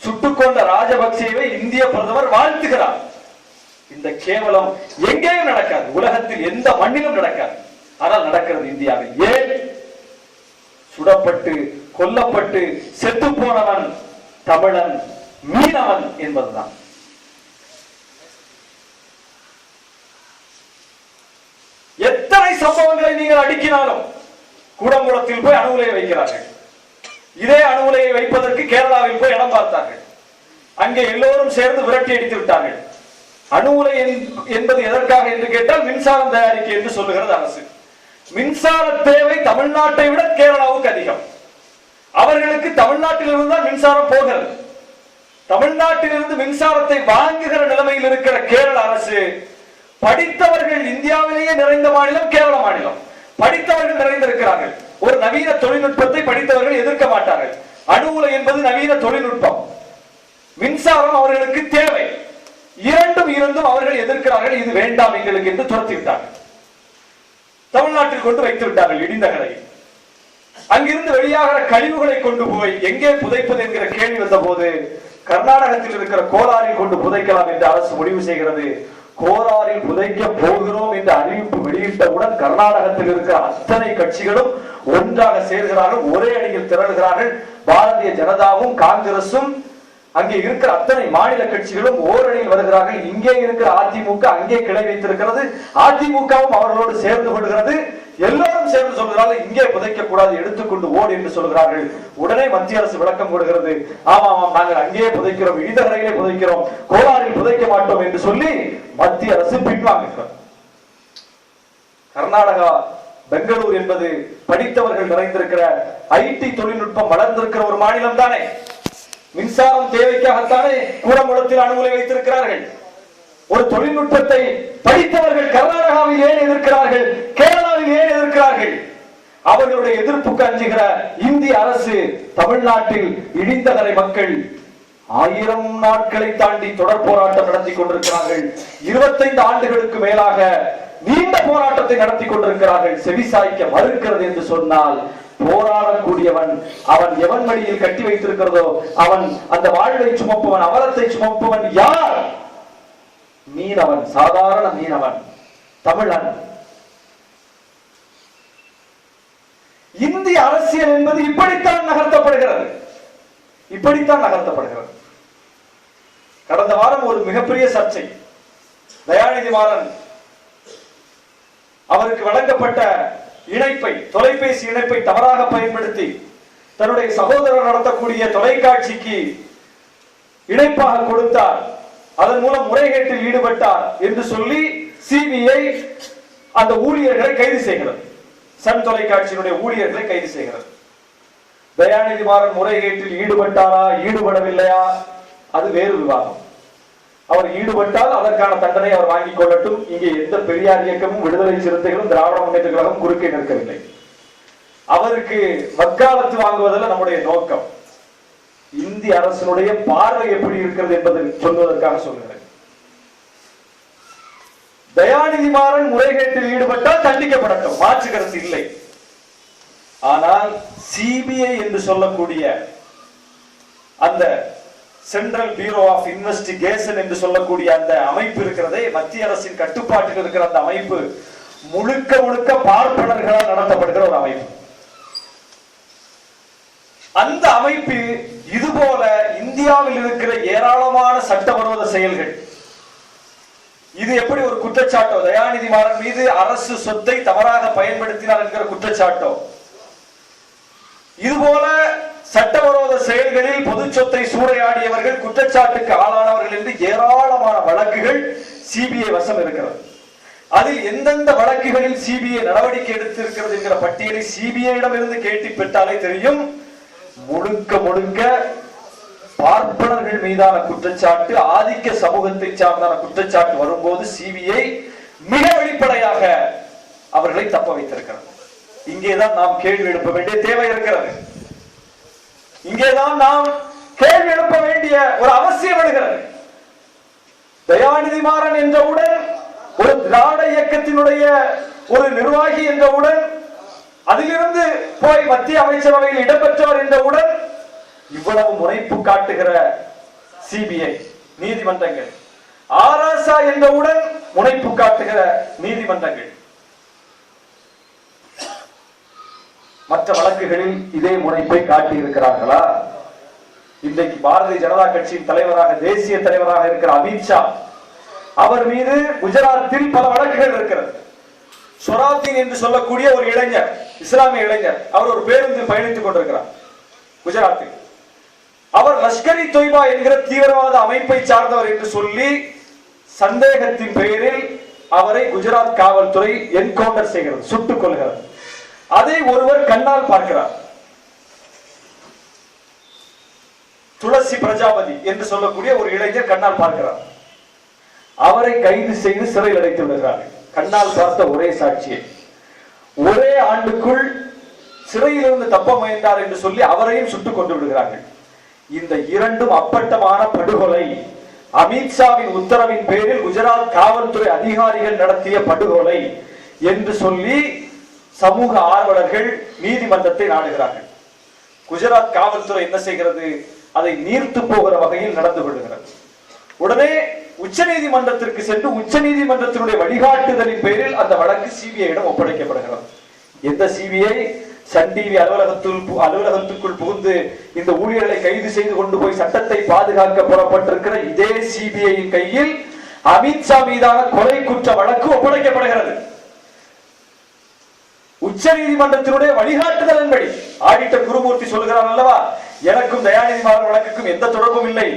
Speaker 1: சுட்டுக்கொண்ட ராஜபக்சேவை இந்திய பிரதமர் வாழ்த்துகிறார். இந்த கேவலம் எங்கேயும் நடக்காது, உலகத்தில் எந்த மண்ணிலும் நடக்காது. ஆனால் நடக்கிறது இந்தியாவில். ஏன்? சுடப்பட்டு கொல்லப்பட்டு செத்து போனவன் தமிழன், மீனவன் என்பதுதான். எத்தனை சம்பவங்களை நீங்கள் அடுக்கினாலும் கூடங்குளத்தில் போய் அணு உலையை வைக்கிறார்கள். இதே அணு உலையை வைப்பதற்கு கேரளாவில் போய் இடம் பார்த்தார்கள். அங்கே எல்லோரும் சேர்ந்து விரட்டி அடித்து விட்டார்கள். அணு உலை என்பது எதற்காக என்று கேட்டால் மின்சாரம் தயாரிக்க என்று சொல்லுகிறது அரசு. மின்சார தேவை தமிழ்நாட்டை விட கேரளாவுக்கு அதிகம். அவர்களுக்கு தமிழ்நாட்டில் இருந்து தான் மின்சாரம் போகிறது. தமிழ்நாட்டில் இருந்து மின்சாரத்தை வாங்குகிற நிலைமையில் இருக்கிற கேரள அரசு, படித்தவர்கள் இந்தியாவிலேயே நிறைந்த மாநிலம் கேரள மாநிலம், படித்தவர்கள் நிறைந்திருக்கிறார்கள். ஒரு நவீன தொழில்நுட்பத்தை படித்தவர்கள் எதிர்க்க மாட்டார்கள். அணு உலை என்பது நவீன தொழில்நுட்பம், மின்சாரம் அவர்களுக்கு தேவை. இரண்டும் அவர்கள் எதிர்க்கிறார்கள். இது வேண்டாம் எங்களுக்கு என்று துரத்தி விட்டார்கள். தமிழ்நாட்டில் கொண்டு வைத்து விட்டார்கள் இடிந்த கரையில். அங்கிருந்து வெளியாகிற கழிவுகளை கொண்டு போய் எங்கே புதைப்பது என்கிற கேள்வி வந்த போது கர்நாடகத்தில் இருக்கிற கோலாரில் கொண்டு புதைக்கலாம் என்று அரசு முடிவு செய்கிறது. கோலாரில் புதைக்க போகிறோம் என்ற அறிவிப்பு வெளியிட்டவுடன் கர்நாடகத்தில் இருக்கிற அத்தனை கட்சிகளும் ஒன்றாக சேர்கிறார்கள், ஒரே அணியில் திரளுகிறார்கள். பாரதிய ஜனதாவும் காங்கிரசும் அங்கே இருக்கிற அத்தனை மாநில கட்சிகளும் ஓரணியில் வருகிறார்கள். இங்கே இருக்கிற அதிமுக அங்கே கிளை வைத்திருக்கிறது, அதிமுகவும் அவர்களோடு சேர்ந்து கொள்கிறது. எல்லோரும் சேர்ந்து சொல்கிறார்கள் இங்கே புதைக்க கூடாது, எடுத்துக்கொண்டு ஓடு என்று சொல்கிறார்கள். உடனே மத்திய அரசு விளக்கம் கொடுக்கிறது, ஆமாம் நாங்கள் அங்கேயே புதைக்கிறோம், இடிந்த கரையிலே புதைக்கிறோம், கோலாரில் புதைக்க மாட்டோம் என்று சொல்லி மத்திய அரசு பின்வாங்குகிறது. கர்நாடகா, பெங்களூர் என்பது படித்தவர்கள் நிறைந்திருக்கிற ஐடி தொழில்நுட்பம் வளர்ந்திருக்கிற ஒரு மாநிலம் தானே. மின்சாரம் தேவைக்காகத்தானே கூடங்குளத்தில் அணு உலை வைத்திருக்கிறார்கள். ஒரு தொழில்நுட்பத்தை படித்தவர்கள் கர்நாடகாவில் ஏன் எதிர்க்கிறார்கள், கேரளாவில் ஏன் எதிர்க்கிறார்கள்? அவர்களுடைய எதிர்ப்புக்கு அஞ்சுகிற இந்திய அரசு தமிழ்நாட்டில் இடிந்த கரை மக்கள் 1000 நாட்களை தாண்டி தொடர் போராட்டம் நடத்தி கொண்டிருக்கிறார்கள். 25 ஆண்டுகளுக்கு மேலாக நீண்ட போராட்டத்தை நடத்தி கொண்டிருக்கிறார்கள். செவிசாய்க்க மறுக்கிறது என்று சொன்னால் போராடக்கூடியவன் அவன் எவன் வழியில் கட்டி வைத்திருக்கிறதோ அவன் அந்த வாழ்வை சுமப்பவன், அவலத்தை சுமப்பவன் யார்? மீனவன், சாதாரண மீனவன், தமிழன். இந்திய அரசியல் என்பது இப்படித்தான் நகர்த்தப்படுகிறது, இப்படித்தான் நகர்த்தப்படுகிறது. கடந்த வாரம் ஒரு மிகப்பெரிய சர்ச்சை. தயாநிதி மாறன் அவருக்கு வழங்கப்பட்ட இணைப்பை, தொலைபேசி இணைப்பை தவறாக பயன்படுத்தி தன்னுடைய சகோதரர் நடத்தக்கூடிய தொலைக்காட்சிக்கு இணைப்பாக கொடுத்தார், அதன் மூலம் முறைகேட்டில் ஈடுபட்டார் என்று சொல்லி சிபிஐ அந்த ஊழியர்களை கைது செய்கிறது. சன் தொலைக்காட்சியினுடைய ஊழியர்களை கைது செய்கிறது. தயாநிதி மாறன் முறைகேட்டில் ஈடுபட்டாரா ஈடுபடவில்லையா அது வேறு விவாதம். அவர் ஈடுபட்டால் அதற்கான தண்டனை அவர் வாங்கிக் கொள்ளட்டும். இங்கே எந்த பெரியார் இயக்கமும் விடுதலை சிறுத்தைகளும் திராவிட முன்னேற்ற கழகம் குறுக்கே நிற்கவில்லை. அவருக்கு வக்காலத்து வாங்குவதில் நம்முடைய நோக்கம் இந்திய அரசினுடைய பார்வை எப்படி இருக்கிறது என்பதை சொல்வதற்காக சொல்கிறேன். தயாநிதி மாறன் முறைகேட்டில் ஈடுபட்டால் தண்டிக்கப்படட்டும், மாற்று கருத்து இல்லை. ஆனால் சிபிஐ என்று சொல்லக்கூடிய அந்த சென்ட்ரல் பியூரோ ஆஃப் இன்வெஸ்டிகேஷன் என்று சொல்லக்கூடிய அந்த அமைப்பு இருக்கிறதே, மத்திய அரசின் கட்டுப்பாட்டில் இருக்கிற அந்த அமைப்பு முழுக்க முழுக்க பார்ப்பனர்களால் நடத்தப்படுகிற ஒரு அமைப்பு. அந்த அமைப்பு இதுபோல இந்தியாவில் இருக்கிற ஏராளமான சட்டவிரோத செயல்கள், இது எப்படி ஒரு குற்றச்சாட்டோ, தயாநிதி மாறன் மீது அரசு சொத்தை தவறாக பயன்படுத்தினார் என்கிற குற்றச்சாட்டோ, இதுபோல சட்டவிரோத செயல்களில் பொது சொத்தை சூறையாடியவர்கள், குற்றச்சாட்டுக்கு ஆளானவர்கள் என்று ஏராளமான வழக்குகள் சிபிஐ வசம் இருக்கிறது. அதில் எந்தெந்த வழக்குகளில் சிபிஐ நடவடிக்கை எடுத்திருக்கிறது என்கிற பட்டியலை சிபிஐயிடம் இருந்து கேட்டு பெற்றாலே தெரியும். முழுக்க முழுக்க பார்ப்பனர்கள் மீதான குற்றச்சாட்டு, ஆதிக்க சமூகத்தை சார்ந்தான குற்றச்சாட்டு வரும்போது சிபிஐ மிக வெளிப்படையாக அவர்களை தப்ப வைத்திருக்கிறது. இங்கேதான் நாம் கேள்வி எழுப்ப வேண்டிய தேவை இருக்கிறது. இங்கேதான் நாம் கேள்வி எழுப்ப வேண்டிய ஒரு அவசியம் எழுகிறது. தயாநிதி மாறன் என்றவுடன், ஒரு திராவிட இயக்கத்தினுடைய ஒரு நிர்வாகி என்றவுடன், அதிலிருந்து போய் மத்திய அமைச்சரவையில் இடம்பெற்றவர் என்றவுடன் இவ்வளவு முனைப்பு காட்டுகிற சிபிஐ நீதிமன்றங்கள், ஆராசா என்றவுடன் முனைப்பு காட்டுகிற நீதிமன்றங்கள், மற்ற வழக்குகளில் இதே முனைப்பை காட்டி இருக்கிறார்களா? இன்றைக்கு பாரதிய ஜனதா கட்சியின் தலைவராக, தேசிய தலைவராக இருக்கிற அமித்ஷா, அவர் மீது குஜராத்தில் பல வழக்குகள் இருக்கிறது. சொராத்தீன் என்று சொல்லக்கூடிய ஒரு இளைஞர், இஸ்லாமிய இளைஞர், அவர் ஒரு பேருந்தில் பயணித்துக் கொண்டிருக்கிறார். குஜராத்தில். அவர் லஷ்கர் இ தொய்பா என்கிற தீவிரவாத அமைப்பை சார்ந்தவர் என்று சொல்லி சந்தேகத்தின் பெயரில் அவரை குஜராத் காவல்துறை என்கவுண்டர் செய்கிறது, சுட்டுக் கொள்கிறது. அதை ஒருவர் கண்ணால் பார்க்கிறார். துளசி பிரஜாபதி என்று சொல்லக்கூடிய ஒரு இளைஞர் கண்ணால் பார்க்கிறார். அவரை கைது செய்து சிறையில் அடைத்து விடுகிறார்கள். கண்ணால் பார்த்த ஒரே சாட்சியை ஒரே ஆண்டுக்குள் சிறையிலிருந்து தப்ப முயன்றார் என்று சொல்லி அவரையும் சுட்டுக் கொண்டு விடுகிறார்கள். இந்த இரண்டும் அப்பட்டமான படுகொலை. அமித்ஷாவின் உத்தரவின் பேரில் குஜராத் காவல்துறை அதிகாரிகள் நடத்திய படுகொலை என்று சொல்லி சமூக ஆர்வலர்கள் நீதிமன்றத்தை நாடுகிறார்கள். குஜராத் காவல்துறை என்ன செய்கிறது? அதை நீர்த்து போகிற வகையில் நடந்து கொள்கிறது. உடனே உச்ச நீதிமன்றத்திற்கு சென்று உச்ச நீதிமன்றத்தினுடைய வழிகாட்டுதலின் பேரில் அந்த வழக்கு சிபிஐயிடம் ஒப்படைக்கப்படுகிறது. எந்த சிபிஐ? சன் டிவி அலுவலகத்துக்குள் புகுந்து இந்த ஊழியர்களை கைது செய்து கொண்டு போய் சட்டத்தை பாதுகாக்க புறப்பட்டிருக்கிற இதே சிபிஐயின் கையில் அமித்ஷா மீதான கொலை குற்ற வழக்கு ஒப்படைக்கப்படுகிறது. உச்ச நீதிமன்றத்தினுடைய வழிகாட்டுதலின்படி ஆடிட்டர் குருமூர்த்தி சொல்கிறார் அல்லவா, எனக்கும் தயாநிதி மாறன் வழக்குக்கும் எந்த தொடர்பும் இல்லை,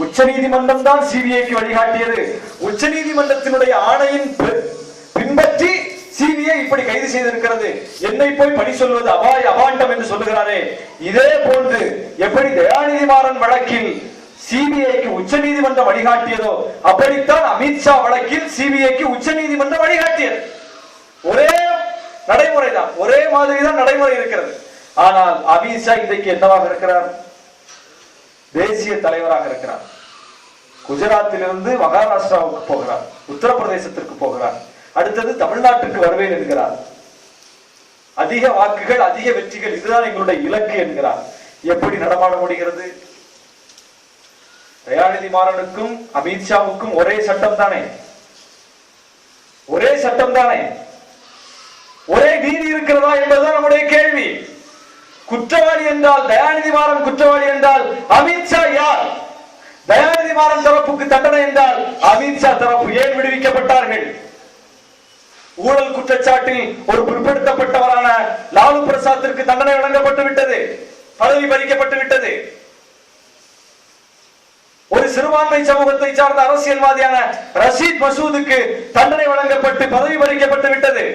Speaker 1: உச்ச நீதிமன்றம் தான் சிபிஐக்கு வழிகாட்டியது, உச்ச நீதிமன்றத்தினுடைய ஆணையின் பின்பற்றி சிபிஐ இப்படி கைது செய்திருக்கிறது, என்னை போய் பணி சொல்வது அபாண்டம் என்று சொல்லுகிறாரே, இதே போன்று எப்படி தயாநிதி மாறன் வழக்கில் சிபிஐக்கு உச்ச நீதிமன்றம் வழிகாட்டியதோ அப்படித்தான் அமித்ஷா வழக்கில் சிபிஐக்கு உச்ச நீதிமன்றம் வழிகாட்டியது. ஒரே நடைமுறைதான், ஒரே மாதிரிதான் நடைமுறை இருக்கிறது. ஆனால் அமித்ஷா இன்றைக்கு என்னவாக இருக்கிறார்? தேசிய தலைவராக இருக்கிறார். குஜராத்திலிருந்து மகாராஷ்டிராவுக்கு போகிறார், உத்தரப்பிரதேசத்திற்கு போகிறார், அடுத்தது தமிழ்நாட்டுக்கு வருவேன் என்கிறார். அதிக வாக்குகள், அதிக வெற்றிகள், இதுதான் எங்களுடைய இலக்கு என்கிறார். எப்படி நடமாட முடிகிறது? தயாநிதி மாறனுக்கும் அமித்ஷாவுக்கும் ஒரே சட்டம் தானே, ஒரே சட்டம் தானே, ஒரே நீதி இருக்கிறதா என்பதுதான் நம்முடைய கேள்வி. குற்றவாளி என்றால் தயாநிதி மாறன் குற்றவாளி என்றால் அமித்ஷா யார்? தயாநிதி மாறன் தரப்புக்கு தண்டனை என்றால் அமித்ஷா தரப்பு ஏன் விடுவிக்கப்பட்டார்கள்? ஊழல் குற்றச்சாட்டில் ஒரு பிற்படுத்தப்பட்டவரான லாலு பிரசாத்திற்கு தண்டனை வழங்கப்பட்டு விட்டது, பதவி பறிக்கப்பட்டு விட்டது. ஒரு சிறுபான்மை சமூகத்தை சார்ந்த அரசியல்வாதியான ரஷீத் மசூதுக்கு தண்டனை வழங்கப்பட்டு பதவி பறிக்கப்பட்டு விட்டது.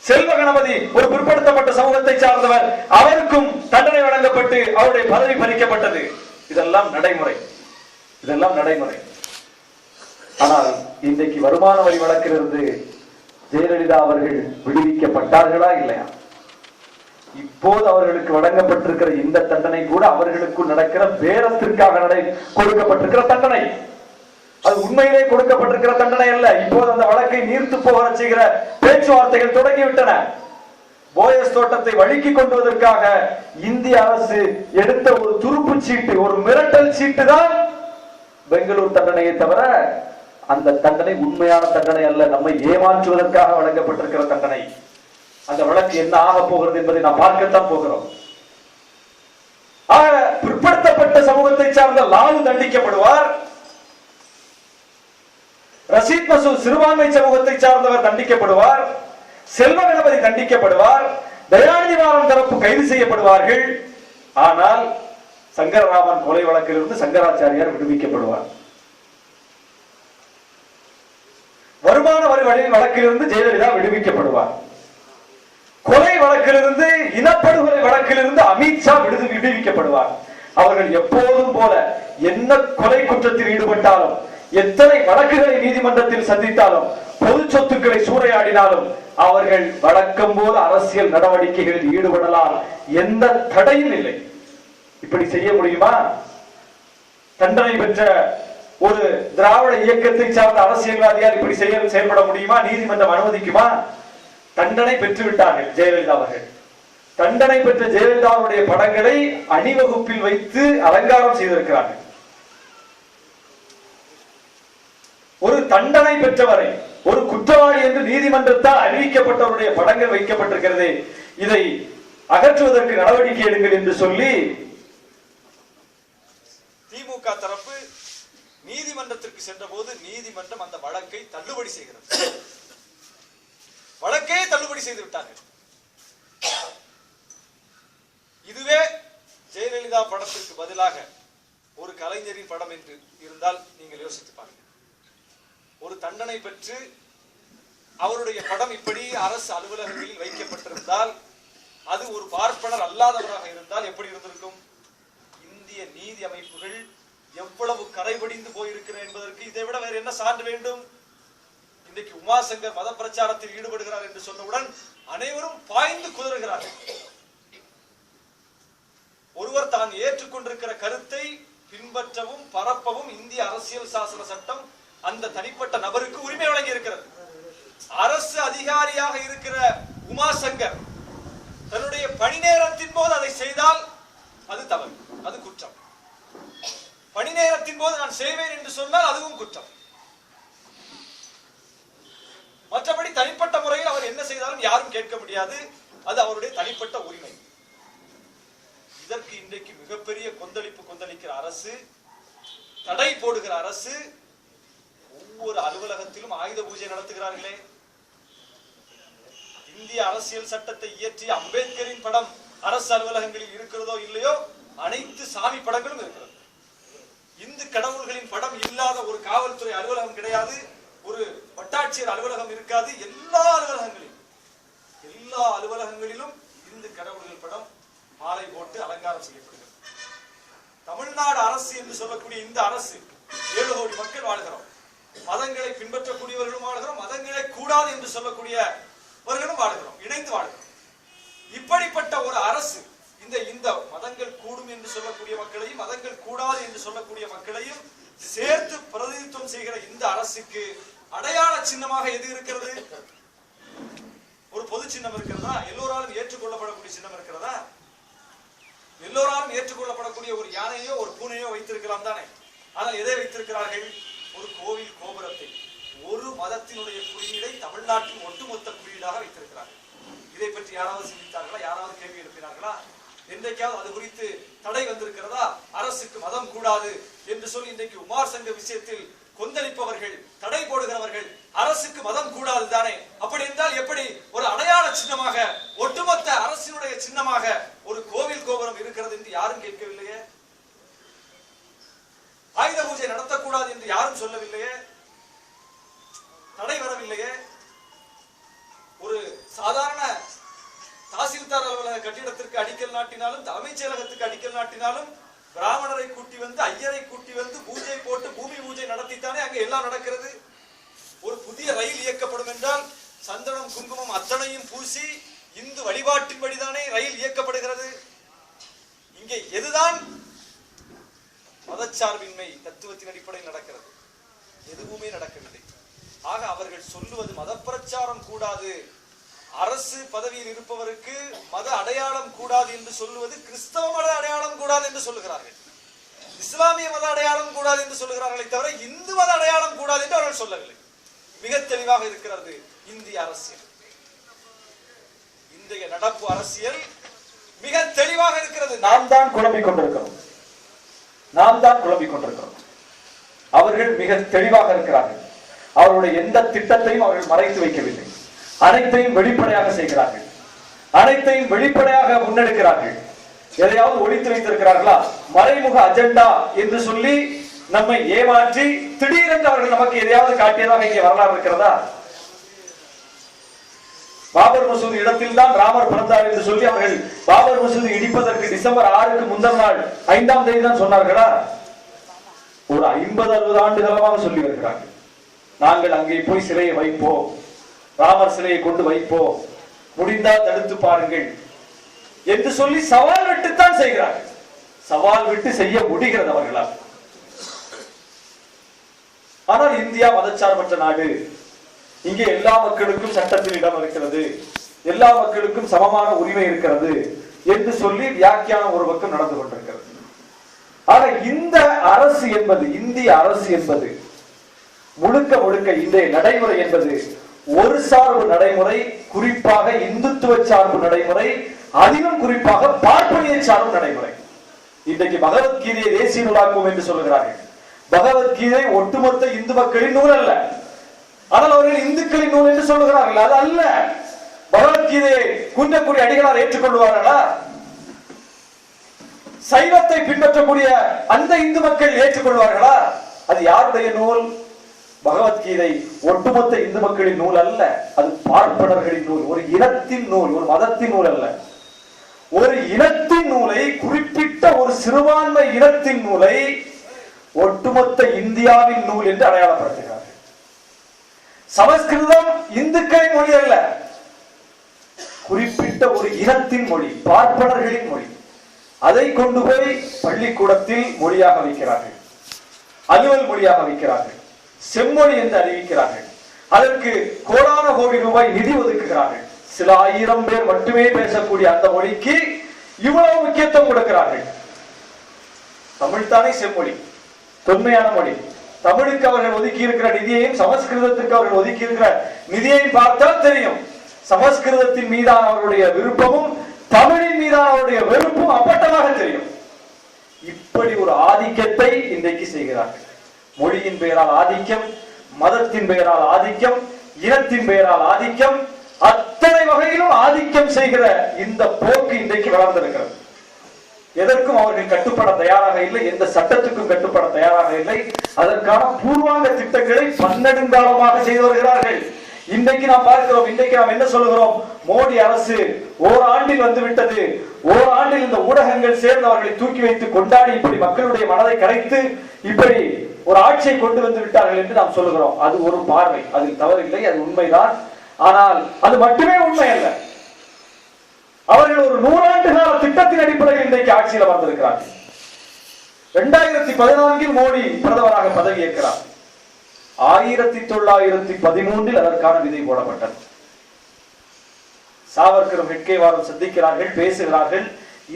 Speaker 1: செல்வ கணபதி ஒரு பிற்படுத்தப்பட்ட சமூகத்தை சார்ந்தவர், அவருக்கும் தண்டனை வழங்கப்பட்டு அவருடைய பதவி பறிக்கப்பட்டது. இதெல்லாம் நடைமுறை, இதெல்லாம் நடைமுறை. ஆனால் இன்றைக்கு வருமான வரி வழக்கிலிருந்து ஜெயலலிதா அவர்கள் விடுவிக்கப்பட்டார்களா இல்லையா? இப்போது அவர்களுக்கு வழங்கப்பட்டிருக்கிற இந்த தண்டனை கூட அவர்களுக்குள் நடக்கிற பேரத்திற்காக கொடுக்கப்பட்டிருக்கிற தண்டனை. அது உண்மையிலே கொடுக்கப்பட்டிருக்கிற தண்டனை அல்ல. இப்போது அந்த வழக்கை நீர்த்து போக செய்கிற பேச்சுவார்த்தைகள் தொடங்கிவிட்டன. போயஸ் தோட்டத்தை வழுக்கி கொண்டுவதற்காக இந்திய அரசு எடுத்த ஒரு துருப்பு சீட்டு, ஒரு மிரட்டல் சீட்டு தான் பெங்களூர் தண்டனையை தவிர அந்த தண்டனை உண்மையான தண்டனை அல்ல, நம்மை ஏமாற்றுவதற்காக வழங்கப்பட்டிருக்கிற தண்டனை. அந்த வழக்கு என்ன ஆக போகிறது என்பதை நாம் பார்க்கத்தான் போகிறோம். பிற்படுத்தப்பட்ட சமூகத்தை சார்ந்த லாலு தண்டிக்கப்படுவார், ரஷீத் மசூத் சிறுபான்மை சமூகத்தை சார்ந்தவர் தண்டிக்கப்படுவார், செல்வ கணபதி தண்டிக்கப்படுவார், தயாநிதி மாறன் தரப்பு கைது செய்யப்படுவார்கள். ஆனால் சங்கரராமன் கொலை வழக்கிலிருந்து சங்கராச்சாரியார் விடுவிக்கப்படுவார். வருமான வரி வழக்கிலிருந்து ஜெயலலிதா விடுவிக்கப்படுவார். கொலை வழக்கிலிருந்து, இனப்படுகொலை வழக்கிலிருந்து அமித்ஷா விடுவிக்கப்படுவார். அவர்கள் எப்போதும் போல என்ன கொலை குற்றத்தில் ஈடுபட்டாலும், எத்தனை வழக்குகளை நீதிமன்றத்தில் சந்தித்தாலும், பொது சொத்துக்களை சூறையாடினாலும் அவர்கள் வழக்கம் போல அரசியல் நடவடிக்கைகளில் ஈடுபடலாம், எந்த தடையும் இல்லை. இப்படி செய்ய முடியுமா? தண்டனை பெற்ற ஒரு திராவிட இயக்கத்தை சார்ந்த அரசியல்வாதியால் இப்படி செயல்பட முடியுமா? நீதிமன்றம் அனுமதிக்குமா? தண்டனை பெற்று விட்டார்கள் ஜெயலலிதா அவர்கள். தண்டனை பெற்ற ஜெயலலிதாவுடைய படங்களை அணிவகுப்பில் வைத்து அலங்காரம் செய்திருக்கிறார்கள். ஒரு தண்டனை பெற்றவரை, ஒரு குற்றவாளி என்று நீதிமன்றத்தால் அறிவிக்கப்பட்டவருடைய படங்கள் வைக்கப்பட்டிருக்கிறது. இதை அகற்றுவதற்கு நடவடிக்கை எடுங்கள் என்று சொல்லி திமுக தரப்பு நீதிமன்றத்திற்கு சென்ற போது நீதிமன்றம் அந்த வழக்கை தள்ளுபடி செய்கிறது. வழக்கே தள்ளுபடி செய்து விட்டார்கள். இதுவே
Speaker 2: ஜெயலலிதா படத்திற்கு பதிலாக ஒரு கலைஞரின் படம் என்று இருந்தால் நீங்கள் யோசித்து பாருங்கள். ஒரு தண்டனை பெற்று அவருடைய படம் இப்படி அரசு அலுவலகங்களில் வைக்கப்பட்டிருந்தால், அது ஒரு பார்ப்பனர் அல்லாதவராக இருந்தால் எப்படி இருந்திருக்கும்? இந்திய நீதி அமைப்புகள் எவ்வளவு கரைபடிந்து போயிருக்கிறது என்பதற்கு இதை விட வேறு என்ன சான்று வேண்டும்? இன்றைக்கு உமாசங்கர் மத பிரச்சாரத்தில் ஈடுபடுகிறார் என்று சொன்னவுடன் அனைவரும் பாய்ந்து குதறுகிறார்கள். ஒருவர் தான் ஏற்றுக்கொண்டிருக்கிற கருத்தை பின்பற்றவும் பரப்பவும் இந்திய அரசியல் சாசன சட்டம் அந்த தனிப்பட்ட நபருக்கு உரிமை வழங்கி இருக்கிறது. அரசு அதிகாரியாக இருக்கிற உமாசங்கர் தன்னுடைய பணி நேரத்தின் போது அதை செய்தால் அது தவறு, அது குற்றம். பணி நேரத்தின் போது நான் செய்வேன் என்று சொன்னால் அதுவும் குற்றம். மற்றபடி தனிப்பட்ட முறையில் அவர் என்ன செய்தாலும் யாரும் கேட்க முடியாது, அது அவருடைய தனிப்பட்ட உரிமை. இதற்கு இன்றைக்கு மிகப்பெரிய கொந்தளிக்கிற அரசு, தடை போடுகிற அரசு, ஒவ்வொரு அலுவலகத்திலும் ஆயுத பூஜை நடத்துகிறார்களே. இந்திய அரசியல் சட்டத்தை இயற்றிய அம்பேத்கரின் படம் அரசு அலுவலகங்களில் இருக்கிறதோ இல்லையோ, அனைத்து சாமி படங்களும் இருக்கிறது. இந்து கடவுள்களின் படம் இல்லாத ஒரு காவல்துறை அலுவலகம் கிடையாது, ஒரு வட்டாட்சியர் அலுவலகம் இருக்காது. எல்லா அலுவலகங்களிலும் இந்து கடவுள்கள் படம் மாலை போட்டு அலங்காரம் செய்யப்படுகிறது. தமிழ்நாடு அரசு என்று சொல்லக்கூடிய இந்த அரசு 7 கோடி மக்கள் வாழ்கிறோம். மதங்களை பின்பற்றக்கூடியவர்களும் வாழ்கிறோம், மதங்களை கூடாது என்று சொல்லக்கூடியவர்களும் வாழ்கிறோம், இணைந்து வாழ்கிறோம். இப்படிப்பட்ட ஒரு அரசு இந்த மதங்கள் கூடும் என்று சொல்லக்கூடிய மக்களையும் மதங்கள் கூடாது என்று சொல்லக்கூடிய மக்களையும் சேர்த்து பிரதிநிதித்துவம் செய்கிற இந்த அரசுக்கு அடையாள சின்னமாக எது இருக்கிறது? ஒரு பொது சின்னம் இருக்கிறதா? எல்லோராலும் ஏற்றுக்கொள்ளப்படக்கூடிய சின்னம் இருக்கிறதா? எல்லோராலும் ஏற்றுக்கொள்ளப்படக்கூடிய ஒரு யானையோ ஒரு பூனையோ வைத்திருக்கலாம் தானே. ஆனால் எதை வைத்திருக்கிறார்கள்? ஒரு கோவில் கோபுரத்தை, ஒரு மதத்தினுடைய குறியீடை தமிழ்நாட்டின் ஒட்டுமொத்த குறியீடாக வைத்திருக்கிறார்கள். இதை பற்றி யாராவது சிந்தித்தார்களா? யாராவது கேள்வி எழுப்பினார்களா? என்றைக்காவது அது குறித்து தடை வந்திருக்கிறதா? அரசுக்கு மதம் கூடாது என்று சொல்லி இன்றைக்கு உமார் சங்க விஷயத்தில் கொந்தளிப்பவர்கள், தடை போடுகிறவர்கள் அரசுக்கு மதம் கூடாது தானே. அப்படி என்றால் எப்படி ஒரு அடையாள சின்னமாக, ஒட்டுமொத்த அரசினுடைய சின்னமாக ஒரு கோவில் கோபுரம் இருக்கிறது என்று யாரும் கேட்கவில்லையே. ஆயுத பூஜை நடத்தக்கூடாது என்று யாரும் சொல்லவில்லையே, தடை வரவில்லையே. ஒரு சாதாரண தாசில்தார் அலுவலக கட்டிடத்திற்கு அடிக்கல் நாட்டினாலும், தலைமைச் செயலகத்துக்கு அடிக்கல் நாட்டினாலும், பிராமணரை கூட்டி வந்து, ஐயரை கூட்டி வந்து பூஜை போட்டு பூமி பூஜை நடத்தித்தானே அங்க எல்லாம் நடக்கிறது. ஒரு புதிய ரயில் இயக்கப்படும் என்றால் சந்தனம் குங்குமம் அத்தனையும் பூசி இந்து வழிபாட்டின்படிதானே ரயில் இயக்கப்படுகிறது. இங்கே எதுதான் மதச்சார்பின்மை தத்துவத்தின் அடிப்படையில் நடக்கிறது? எதுவுமே நடக்கவில்லை. ஆக அவர்கள் சொல்லுவது மத பிரச்சாரம் கூடாது, அரசு பதவியில் இருப்பவருக்கு மத அடையாளம் கூடாது என்று சொல்லுவது கிறிஸ்தவ மத அடையாளம் கூடாது என்று சொல்லுகிறார்கள், இஸ்லாமிய மத அடையாளம் கூடாது என்று சொல்லுகிறார்களே தவிர இந்து மத அடையாளம் கூடாது என்று அவர்கள் சொல்லவில்லை. மிக தெளிவாக இருக்கிறது இந்திய அரசியல், இந்திய நடப்பு அரசியல் மிக தெளிவாக இருக்கிறது.
Speaker 1: நாம் தான் குழம்பிக் கொண்டிருக்கிறோம். அவர்கள் மிக தெளிவாக இருக்கிறார்கள். அவருடைய எந்த திட்டத்தையும் அவர்கள் மறைத்து வைக்கவில்லை. அனைத்தையும் வெளிப்படையாக செய்கிறார்கள், அனைத்தையும் வெளிப்படையாக முன்னெடுக்கிறார்கள். எதையாவது ஒழித்து வைத்திருக்கிறார்களா? மறைமுக அஜெண்டா என்று சொல்லி நம்மை ஏமாற்றி திடீரென்று அவர்கள் நமக்கு எதையாவது காட்டியதாக இங்கே வரலாறு இருக்கிறதா? பாபர் மசூதி இடத்தில் தான் ராமர் பிறந்தார் என்று சொல்லி அவர்கள் பாபர் மசூதி இடிப்பதற்கு டிசம்பர் 6க்கு முந்தின நாள் 5ஆம் தேதி தான் சொன்னார்களா? ஒரு 50-60 ஆண்டு காலமாக சொல்லி வருகிறார்கள், நாங்கள் அங்கே போய் சிலையை வைப்போம், ராமர் சிலையை கொண்டு வைப்போம், முடிந்தால் தடுத்து பாருங்கள் என்று சொல்லி சவால் விட்டுத்தான் செய்கிறார்கள். சவால் விட்டு செய்ய முடிகிறது அவர்களால். ஆனால் இந்தியா மதச்சார்பற்ற நாடு, இங்கே எல்லா மக்களுக்கும் சட்டத்தில் இடம் இருக்கிறது, எல்லா மக்களுக்கும் சமமான உரிமை இருக்கிறது என்று சொல்லி வியாக்கியானம் ஒரு பக்கம் நடந்து கொண்டிருக்கிறது. ஆக இந்த அரசு என்பது, இந்திய அரசு என்பது முழுக்க முழுக்க இன்றைய நடைமுறை என்பது ஒரு சார்பு நடைமுறை, குறிப்பாக இந்துத்துவ சார்பு நடைமுறை, அதிலும் குறிப்பாக பார்ப்பனிய சார்பு நடைமுறை. இன்றைக்கு பகவத்கீதையை தேசிய நூலாக்குவோம் என்று சொல்லுகிறார்கள். பகவத்கீதை ஒட்டுமொத்த இந்து மக்களின் நூல் அல்ல, ஆனால் அவர்கள் இந்துக்களின் நூல் என்று சொல்லுகிறார்கள். அது அல்ல. பகவத்கீதையை குன்றக்குடி அடிகளார் ஏற்றுக்கொள்வார்களா?
Speaker 2: சைவத்தை பின்பற்றக்கூடிய அந்த இந்து மக்கள் ஏற்றுக்கொள்வார்களா? அது யாருடைய நூல்? பகவத்கீதை ஒட்டுமொத்த இந்து மக்களின் நூல் அல்ல, அது பார்ப்பனர்களின் நூல், ஒரு இனத்தின் நூல், ஒரு மதத்தின் நூல் அல்ல. ஒரு இனத்தின் நூலை, குறிப்பிட்ட ஒரு சிறுபான்மை இனத்தின் நூலை ஒட்டுமொத்த இந்தியாவின் நூல் என்று அடையாளப்படுத்துகிறார்கள். சமஸ்கிருதம் இந்துக்களின் மொழி அல்ல, குறிப்பிட்ட ஒரு இனத்தின் மொழி, பார்ப்பனர்களின் மொழி. அதை கொண்டு போய் பள்ளிக்கூடத்தில் மொழியாக வைக்கிறார்கள், அலுவல் மொழியாக வைக்கிறார்கள், செம்மொழி என்று அறிவிக்கிறார்கள். அதற்கு கோடான கோடி ரூபாய் நிதி ஒதுக்குகிறார்கள். சில ஆயிரம் பேர் மட்டுமே பேசக்கூடிய அந்த மொழிக்கு இவ்வளவு முக்கியத்துவம் கொடுக்கிறார்கள். தமிழ் தானே செம்மொழி, தொன்மையான மொழி. தமிழுக்கு அவர்கள் ஒதுக்கி இருக்கிற நிதியையும் சமஸ்கிருதத்திற்கு அவர்கள் ஒதுக்கி இருக்கிற நிதியையும் பார்த்தால் தெரியும். சமஸ்கிருதத்தின் மீதான அவருடைய விருப்பமும் தமிழின் மீதான அவருடைய வெறுப்பும் அப்பட்டமாக தெரியும். இப்படி ஒரு ஆதிக்கத்தை இன்றைக்கு செய்கிறார்கள். மொழியின் பெயரால் ஆதிக்கம், மதத்தின் பெயரால் ஆதிக்கம், இனத்தின் பெயரால் ஆதிக்கம், அத்தனை வகையிலும் ஆதிக்கம் செய்கிற இந்த போக்கு இன்றைக்கு வளர்ந்திருக்கிறது. எதற்கும் அவர்கள் கட்டுப்பட தயாராக இல்லை, எந்த சட்டத்துக்கும் கட்டுப்பட தயாராக இல்லை. அதற்கான பூர்வாங்க திட்டங்களை பன்னெடுங்காலமாக செய்து வருகிறார்கள். இன்றைக்கு நாம் பார்க்கிறோம், இன்றைக்கு நாம் என்ன சொல்லுகிறோம்? மோடி அரசு ஓராண்டில் வந்து விட்டது, ஓராண்டில் இந்த ஊடகங்கள் சேர்ந்து அவர்களை தூக்கி வைத்து கொண்டாடி இப்படி மக்களுடைய மனதை கரைத்து இப்படி ஒரு ஆட்சியை கொண்டு வந்து விட்டார்கள் என்று நாம் சொல்லுகிறோம். அது ஒரு பார்வை, அதில் தவறில்லை, அது உண்மைதான். ஆனால் அது மட்டுமே உண்மை அல்ல. அவர்கள் ஒரு 100 ஆண்டு கால திட்டத்தின் அடிப்படையில் இன்றைக்கு ஆட்சியில் அமர்ந்திருக்கிறார்கள். 2014 மோடி பிரதமராக பதவியேற்கிறார். 1913 அதற்கான விதை போடப்பட்டது. சாவர்கரும் ஹெட்கேவாரும் சந்திக்கிறார்கள், பேசுகிறார்கள்.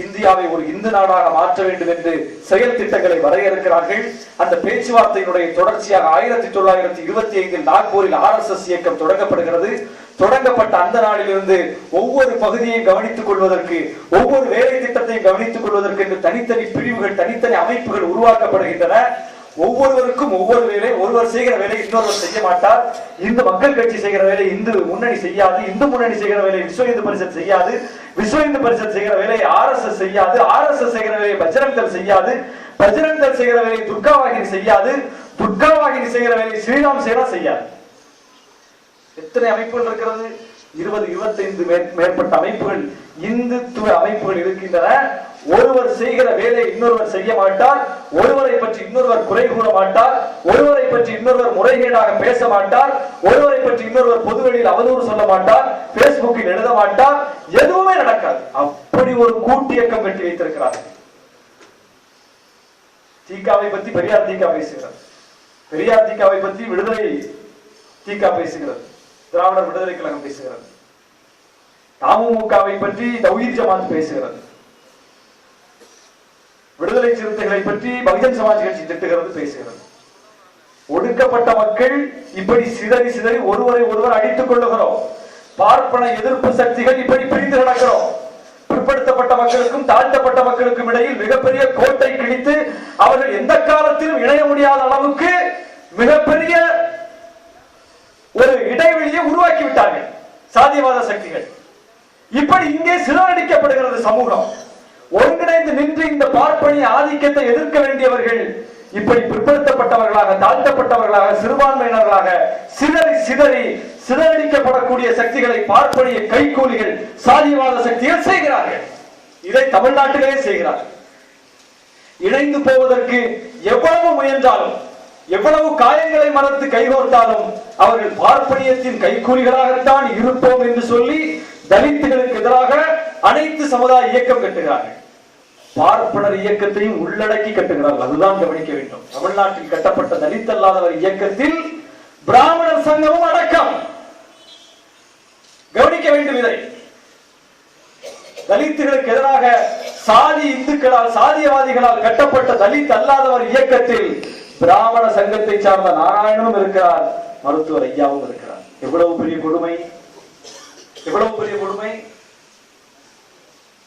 Speaker 2: இந்தியாவை ஒரு இந்து நாடாக மாற்ற வேண்டும் என்று செயல் திட்டங்களை வரையறுக்கிறார்கள். அந்த பேச்சுவார்த்தையினுடைய தொடர்ச்சியாக 1925 நாக்பூரில் RSS இயக்கம் தொடங்கப்படுகிறது. தொடங்கப்பட்ட அந்த நாளிலிருந்து ஒவ்வொரு பகுதியையும் கவனித்துக் கொள்வதற்கு, ஒவ்வொரு வேலை திட்டத்தையும் கவனித்துக் கொள்வதற்கு என்று தனித்தனி பிரிவுகள், தனித்தனி அமைப்புகள் உருவாக்கப்படுகின்றன. ஒவ்வொருவருக்கும் ஒவ்வொரு வேலை, ஒருவர் செய்கிற வேலை இன்னொருவர் செய்ய மாட்டார். இந்து மக்கள் கட்சி செய்கிற வேலை இந்து முன்னணி செய்யாது, இந்து முன்னணி செய்கிற வேலை விஸ்வ இந்து பரிஷத் செய்யாது, விஸ்வ இந்து பரிஷத் செய்கிற வேலை RSS செய்யாது, RSS செய்கிற வேலை பஜ்ரங் தள் செய்யாது, பஜ்ரங் தள் செய்கிற வேலை துர்கா வாகினி செய்யாது, துர்கா வாகினி செய்கிற வேலை ஸ்ரீராம் சேனா செய்யாது. எத்தனை அமைப்புகள் இருக்கிறது? 20-25 மேற்பட்ட அமைப்புகள், இந்துத்துவ அமைப்புகள் இருக்கின்றன. ஒருவர் செய்கிற வேலை இன்னொருவர் செய்ய மாட்டார், ஒருவரை பற்றி இன்னொருவர் குறை கூற மாட்டார், ஒருவரை பற்றி இன்னொருவர் முறைகேடாக பேச மாட்டார், ஒருவரை பற்றி இன்னொருவர் பொதுவெளியில் அவதூறு சொல்ல மாட்டார், பேஸ்புக்கில் எழுத மாட்டார், எதுவுமே நடக்காது. அப்படி ஒரு கூட்டு இயக்கம் கட்டி வைத்திருக்கிறார். தீகாவை பற்றி பெரியார் தீகா பேசுகிறார், பெரியார் தீகாவை பற்றி விடுதலை தீகா பேசுகிறது, திராவிடர் விடுதலை கழகம் பேசுகிறது, தமுமுகவை பற்றி தௌஹீத் ஜமாத் பேசுகிறது, விடுதலை சிறுத்தைகளை பற்றி பகுஜன் சமாஜ் கட்சி திட்டுகிறது, பேசுகிறது. ஒடுக்கப்பட்ட மக்கள் இப்படி சிதறி சிதறி ஒருவரை ஒருவர் அடித்துக் கொள்ளுகிறோம். பார்ப்பன எதிர்ப்பு சக்திகள் இப்படி பிரிந்து நடக்கிறோம். பிற்படுத்தப்பட்ட மக்களுக்கும் தாழ்த்தப்பட்ட மக்களுக்கும் இடையில் மிகப்பெரிய கோட்டை கிழித்து அவர்கள் எந்த காலத்திலும் இணைய முடியாத அளவுக்கு மிகப்பெரிய ஒரு இடைவெளியை உருவாக்கி விட்டார்கள் சாதியவாத சக்திகள். இப்படி இங்கே சிதறடிக்கப்படுகிறது சமூகம். ஒருங்கிணைந்து நின்று இந்த பார்ப்பனிய ஆதிக்கத்தை எதிர்க்க வேண்டியவர்கள் இப்படி பிற்படுத்தப்பட்டவர்களாக, தாழ்த்தப்பட்டவர்களாக, சிறுபான்மையினர்களாக சிதறி சிதறி சிதறடிக்கப்படக்கூடிய சக்திகளை பார்ப்பனிய கைகூலிகள், சாதியவாத சக்திகள் செய்கிறார்கள். இதை தமிழ்நாட்டிலே செய்கிறார்கள். இணைந்து போவதற்கு எவ்வளவு முயன்றாலும், எவ்வளவு காயங்களை மறந்து கைகோர்த்தாலும் அவர்கள் பார்ப்பனியத்தின் கைகூலிகளாகத்தான் இருப்போம் என்று சொல்லி தலித்துகளுக்கு எதிராக அனைத்து சமுதாய இயக்கம் கட்டுகிறார்கள். பார்ப்பனர் இயக்கத்தையும் உள்ளடக்கி கட்டுகிறார்கள். அதுதான் கவனிக்க வேண்டும். தமிழ்நாட்டில் கட்டப்பட்ட தலித் அல்லாதவர் இயக்கத்தில் பிராமணர் சங்கமும் அடக்கம். கவனிக்க வேண்டும். இதை தலித்துகளுக்கு எதிராக சாதி இந்துக்களால், சாதியவாதிகளால் கட்டப்பட்ட தலித் அல்லாதவர் இயக்கத்தில் பிராமண சங்கத்தை சார்ந்த நாராயணனும் இருக்கிறார், மருத்துவர் ஐயாவும் இருக்கிறார். எவ்வளவு பெரிய கொடுமை, எவ்வளவு பெரிய கொடுமை.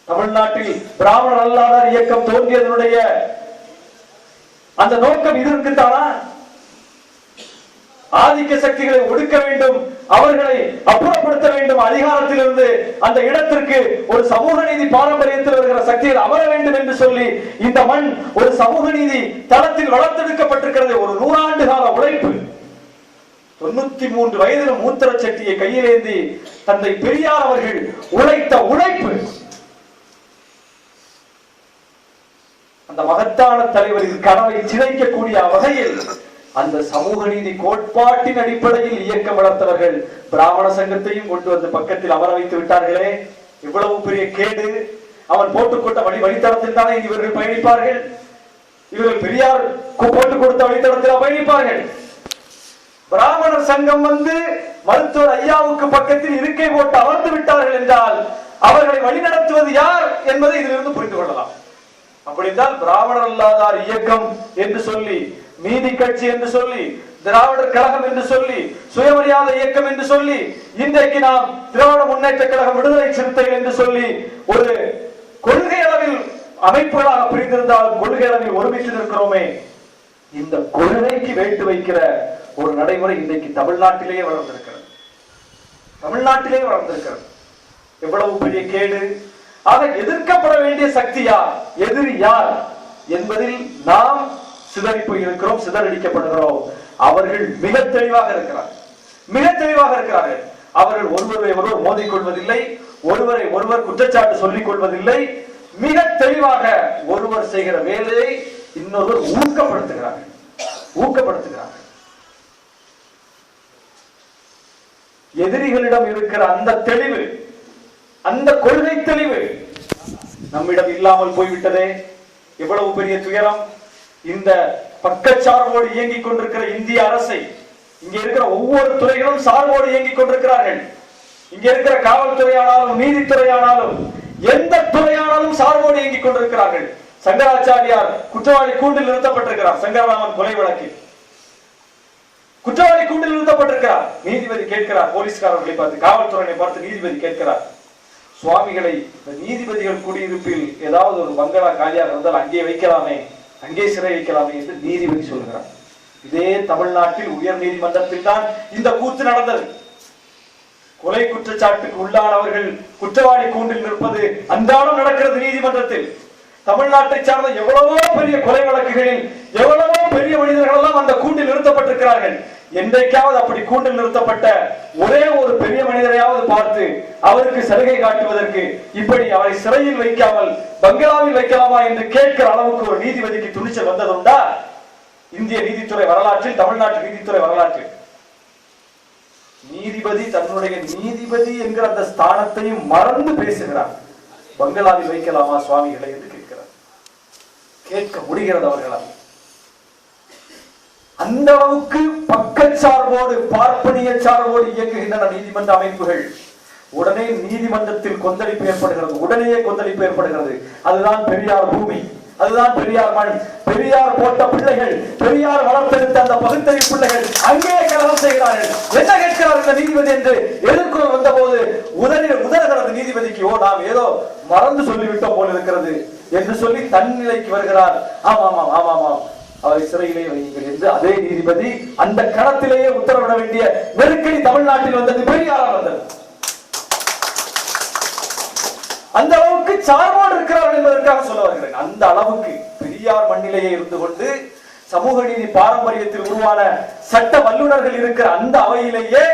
Speaker 2: தமிழ்நாட்டில் பிராமணர் அல்லாதார் இயக்கம் தோன்றியதனுடைய அந்த நோக்கம் இதற்குத்தானா?
Speaker 1: ஆதிக்க சக்திகளை ஒடுக்க வேண்டும், அவர்களை அப்புறப்படுத்த வேண்டும், அதிகாரத்திலிருந்து அந்த இடத்திற்கு ஒரு சமூக நீதி பாரம்பரியத்தில் இருக்கிற சக்திகள் அமர வேண்டும் என்று சொல்லி இந்த மண் ஒரு சமூக நீதி தளத்தில் வளர்த்தெடுக்கப்பட்டிருக்கிறது. ஒரு 100 ஆண்டு கால உழைப்பு. 93 வயதில் மூத்திர சட்டியை கையிலேந்தி தந்தை பெரியார் அவர்கள் உழைத்த உழைப்பு. அந்த மகத்தான தலைவரின் கனவை சிதைக்கக்கூடிய வகையில் அந்த சமூக நீதி கோட்பாட்டின் அடிப்படையில் இயக்கம் வளர்த்தவர்கள் பிராமண சங்கத்தையும் கொண்டு வந்து பக்கத்தில் அமர வைத்து விட்டார்களே, இவ்வளவு பெரிய கேடு. அவன் போட்டுக்கொண்ட வழித்தடத்தில் தானே இவர்கள் பயணிப்பார்கள். இவர்கள் பெரியார் போட்டுக் கொடுத்த வழித்தடத்தில் பயணிப்பார்கள். பிராமணர் சங்கம் வந்து மருத்துவர் ஐயாவுக்கு பக்கத்தில் இருக்கை போட்டு அமர்ந்து விட்டார்கள் என்றால் அவர்களை வழிநடத்துவது யார் என்பதை இதிலிருந்து புரிந்து கொள்ளலாம். அப்படித்தான் பிராமணர் அல்லாதார் இயக்கம் என்று சொல்லி, நீதி கட்சி என்று சொல்லி, திராவிடர் கழகம் என்று சொல்லி, சுயமரியாதை இயக்கம் என்று சொல்லி, இன்றைக்கு நாம் திராவிட முன்னேற்ற கழகம், விடுதலை சிறுத்தைகள் என்று சொல்லி ஒரு கொள்கை அளவில் அமைப்புகளாக பிரிந்திருந்தாலும் கொள்கை அளவில் ஒருமித்து நிற்கிறோமே, இந்த கொள்கைக்கு வேட்டு வைக்கிற ஒரு நடைமுறை இன்றைக்கு தமிழ்நாட்டிலேயே வளர்ந்திருக்கிறது. தமிழ்நாட்டிலே வளர்ந்திருக்கிறது. எவ்வளவு பெரிய கேடு. ஆக எதிர்க்கப்பட வேண்டிய சக்தி யார், எதிரி யார் என்பதில் நாம் சிதறி போய் இருக்கிறோம், சிதறடிக்கப்படுகிறோம். அவர்கள் மிக தெளிவாக இருக்கிறார், மிக தெளிவாக இருக்கிறார்கள். அவர்கள் ஒருவரை ஒருவர் மோதிக்கொள்வதில்லை, ஒருவரை ஒருவர் குற்றச்சாட்டு சொல்லிக் கொள்வதில்லை. மிக தெளிவாக ஒருவர் செய்கிற வேலையை இன்னொருவர் ஊக்கப்படுத்துகிறார்கள், ஊக்கப்படுத்துகிறார்கள். எதிரிகளிடம் இருக்கிற அந்த தெளிவு, அந்த கொள்கை தெளிவு நம்மிடம் இல்லாமல் போய்விட்டதே. எவ்வளவு பெரிய துயரம். இந்த பக்கச்சார்போடு இயங்கிக் கொண்டிருக்கிற இந்திய அரசை, இங்க இருக்கிற ஒவ்வொரு துறைகளும் சார்போடு இயங்கிக் கொண்டிருக்கிறார்கள். இங்க இருக்கிற காவல்துறையானாலும் நீதித்துறையானாலும் எந்த துறையானாலும் சார்போடு இயங்கிக் கொண்டிருக்கிறார்கள். சங்கராச்சாரியார் குற்றவாளி கூண்டில் நிறுத்தப்பட்டிருக்கிறார். சங்கரராமன் கொலை வழக்கில் குற்றவாளி கூண்டில் நிறுத்தப்பட்டிருக்கிறார். நீதிபதி கேட்கிறார், போலீஸ்காரர்களை பார்த்து, காவல்துறையை பார்த்து நீதிபதி கேட்கிறார், சுவாமிகளை நீதிபதிகள் குடியிருப்பில் ஏதாவது ஒரு பங்களா காலியாக இருந்தால் அங்கே வைக்கலாமே, அங்கே சிறை வைக்கலாமே என்று நீதிபதி சொல்கிறார். இதே தமிழ்நாட்டில் உயர் நீதிமன்றத்தில் தான் இந்த கூத்து நடந்தது. கொலை குற்றச்சாட்டுக்கு உள்ளானவர்கள் குற்றவாளி கூண்டில் நிற்பது அன்றாடம் நடக்கிறது நீதிமன்றத்தில். தமிழ்நாட்டை சார்ந்த எவ்வளவோ பெரிய கொலை வழக்குகளில் எவ்வளவோ பெரிய மனிதர்கள் எல்லாம் அந்த கூண்டில் நிறுத்தப்பட்டிருக்கிறார்கள். என்றைக்காவது அப்படி கூண்டில் நிறுத்தப்பட்ட ஒரே ஒரு பெரிய மனிதரையாவது பார்த்து அவருக்கு சலுகை காட்டுவதற்கு இப்படி அவரை சிறையில் வைக்காமல் பங்களாவில் வைக்கலாமா என்று கேட்கிற அளவுக்கு ஒரு நீதிபதிக்கு துணிச்சல் வந்ததுண்டா இந்திய நீதித்துறை வரலாற்றில், தமிழ்நாட்டு நீதித்துறை வரலாற்றில்? நீதிபதி தன்னுடைய நீதிபதி என்கிற அந்த ஸ்தானத்தையும் மறந்து பேசுகிறார். பங்களாவில் வைக்கலாமா சுவாமிகளை என்று கேட்கிறார். கேட்க முடிகிறது அவர்களால். அந்த அளவுக்கு பக்கச்சார்போடு, பார்ப்பனிய சார்போடு இயங்குகின்றன நீதிமன்ற அமைப்புகள். உடனே நீதிமன்றத்தில் கொந்தளிப்பு ஏற்படுகிறது, உடனே கொந்தளிப்பு ஏற்படுகிறது. அதுதான் பெரியார் பூமி, அதுதான் பெரியார் மண். பெரியார் போட்ட பிள்ளைகள், பெரியார் வளர்த்தெடுத்த அந்த பகுத்தறிவு பிள்ளைகள் அங்கே கலகம் செய்கிறார்கள். என்ன கேட்கிறார் இந்த நீதிபதி என்று எதிர்குறல் வந்த போது உதறுகிறது நீதிபதிக்கு. ஓ, நாம் ஏதோ மறந்து சொல்லிவிட்டோம் போல இருக்கிறது என்று சொல்லி தன்னிலைக்கு வருகிறார். ஆமாம் ஆமாம் ஆமாம், அவரை சிறையிலே வையுங்கள் என்று அதே நீதிபதி அந்த களத்திலேயே உத்தரவிட வேண்டிய நெருக்கடி தமிழ்நாட்டில் வந்தது, பெரியாரால் வந்தது. அந்த அளவுக்கு சார்போடு இருக்கிறார்கள் என்பதற்காக சொல்ல வருகிறேன். அந்த அளவுக்கு பெரியார் மண்ணிலேயே இருந்து கொண்டு சமூக நீதி பாரம்பரியத்தில் உருவான சட்ட வல்லுநர்கள் இருக்கிற அந்த அவையிலேயே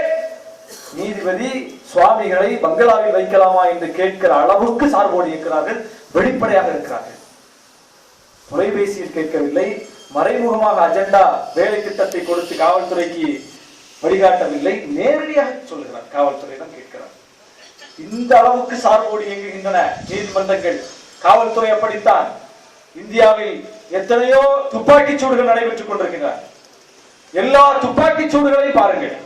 Speaker 1: நீதிபதி சுவாமிகளை பங்களாவில் வைக்கலாமா என்று கேட்கிற அளவுக்கு சார்போடு இருக்கிறார்கள், வெளிப்படையாக இருக்கிறார்கள். தொலைபேசியில் கேட்கவில்லை, மறைமுகமாக அஜெண்டா வேலை திட்டத்தை கொடுத்து காவல்துறைக்கு வழிகாட்டவில்லை, நேரடியாக சொல்லுகிறார், காவல்துறையிடம் கேட்கிறார். இந்த அளவுக்கு சார்போடு இயங்குகின்றன நீதிமன்றங்கள். காவல்துறை அப்படித்தான். இந்தியாவில் எத்தனையோ துப்பாக்கிச் சூடுகள் நடைபெற்றுக் கொண்டிருக்கின்றன. எல்லா துப்பாக்கிச் சூடுகளையும் பாருங்கள்,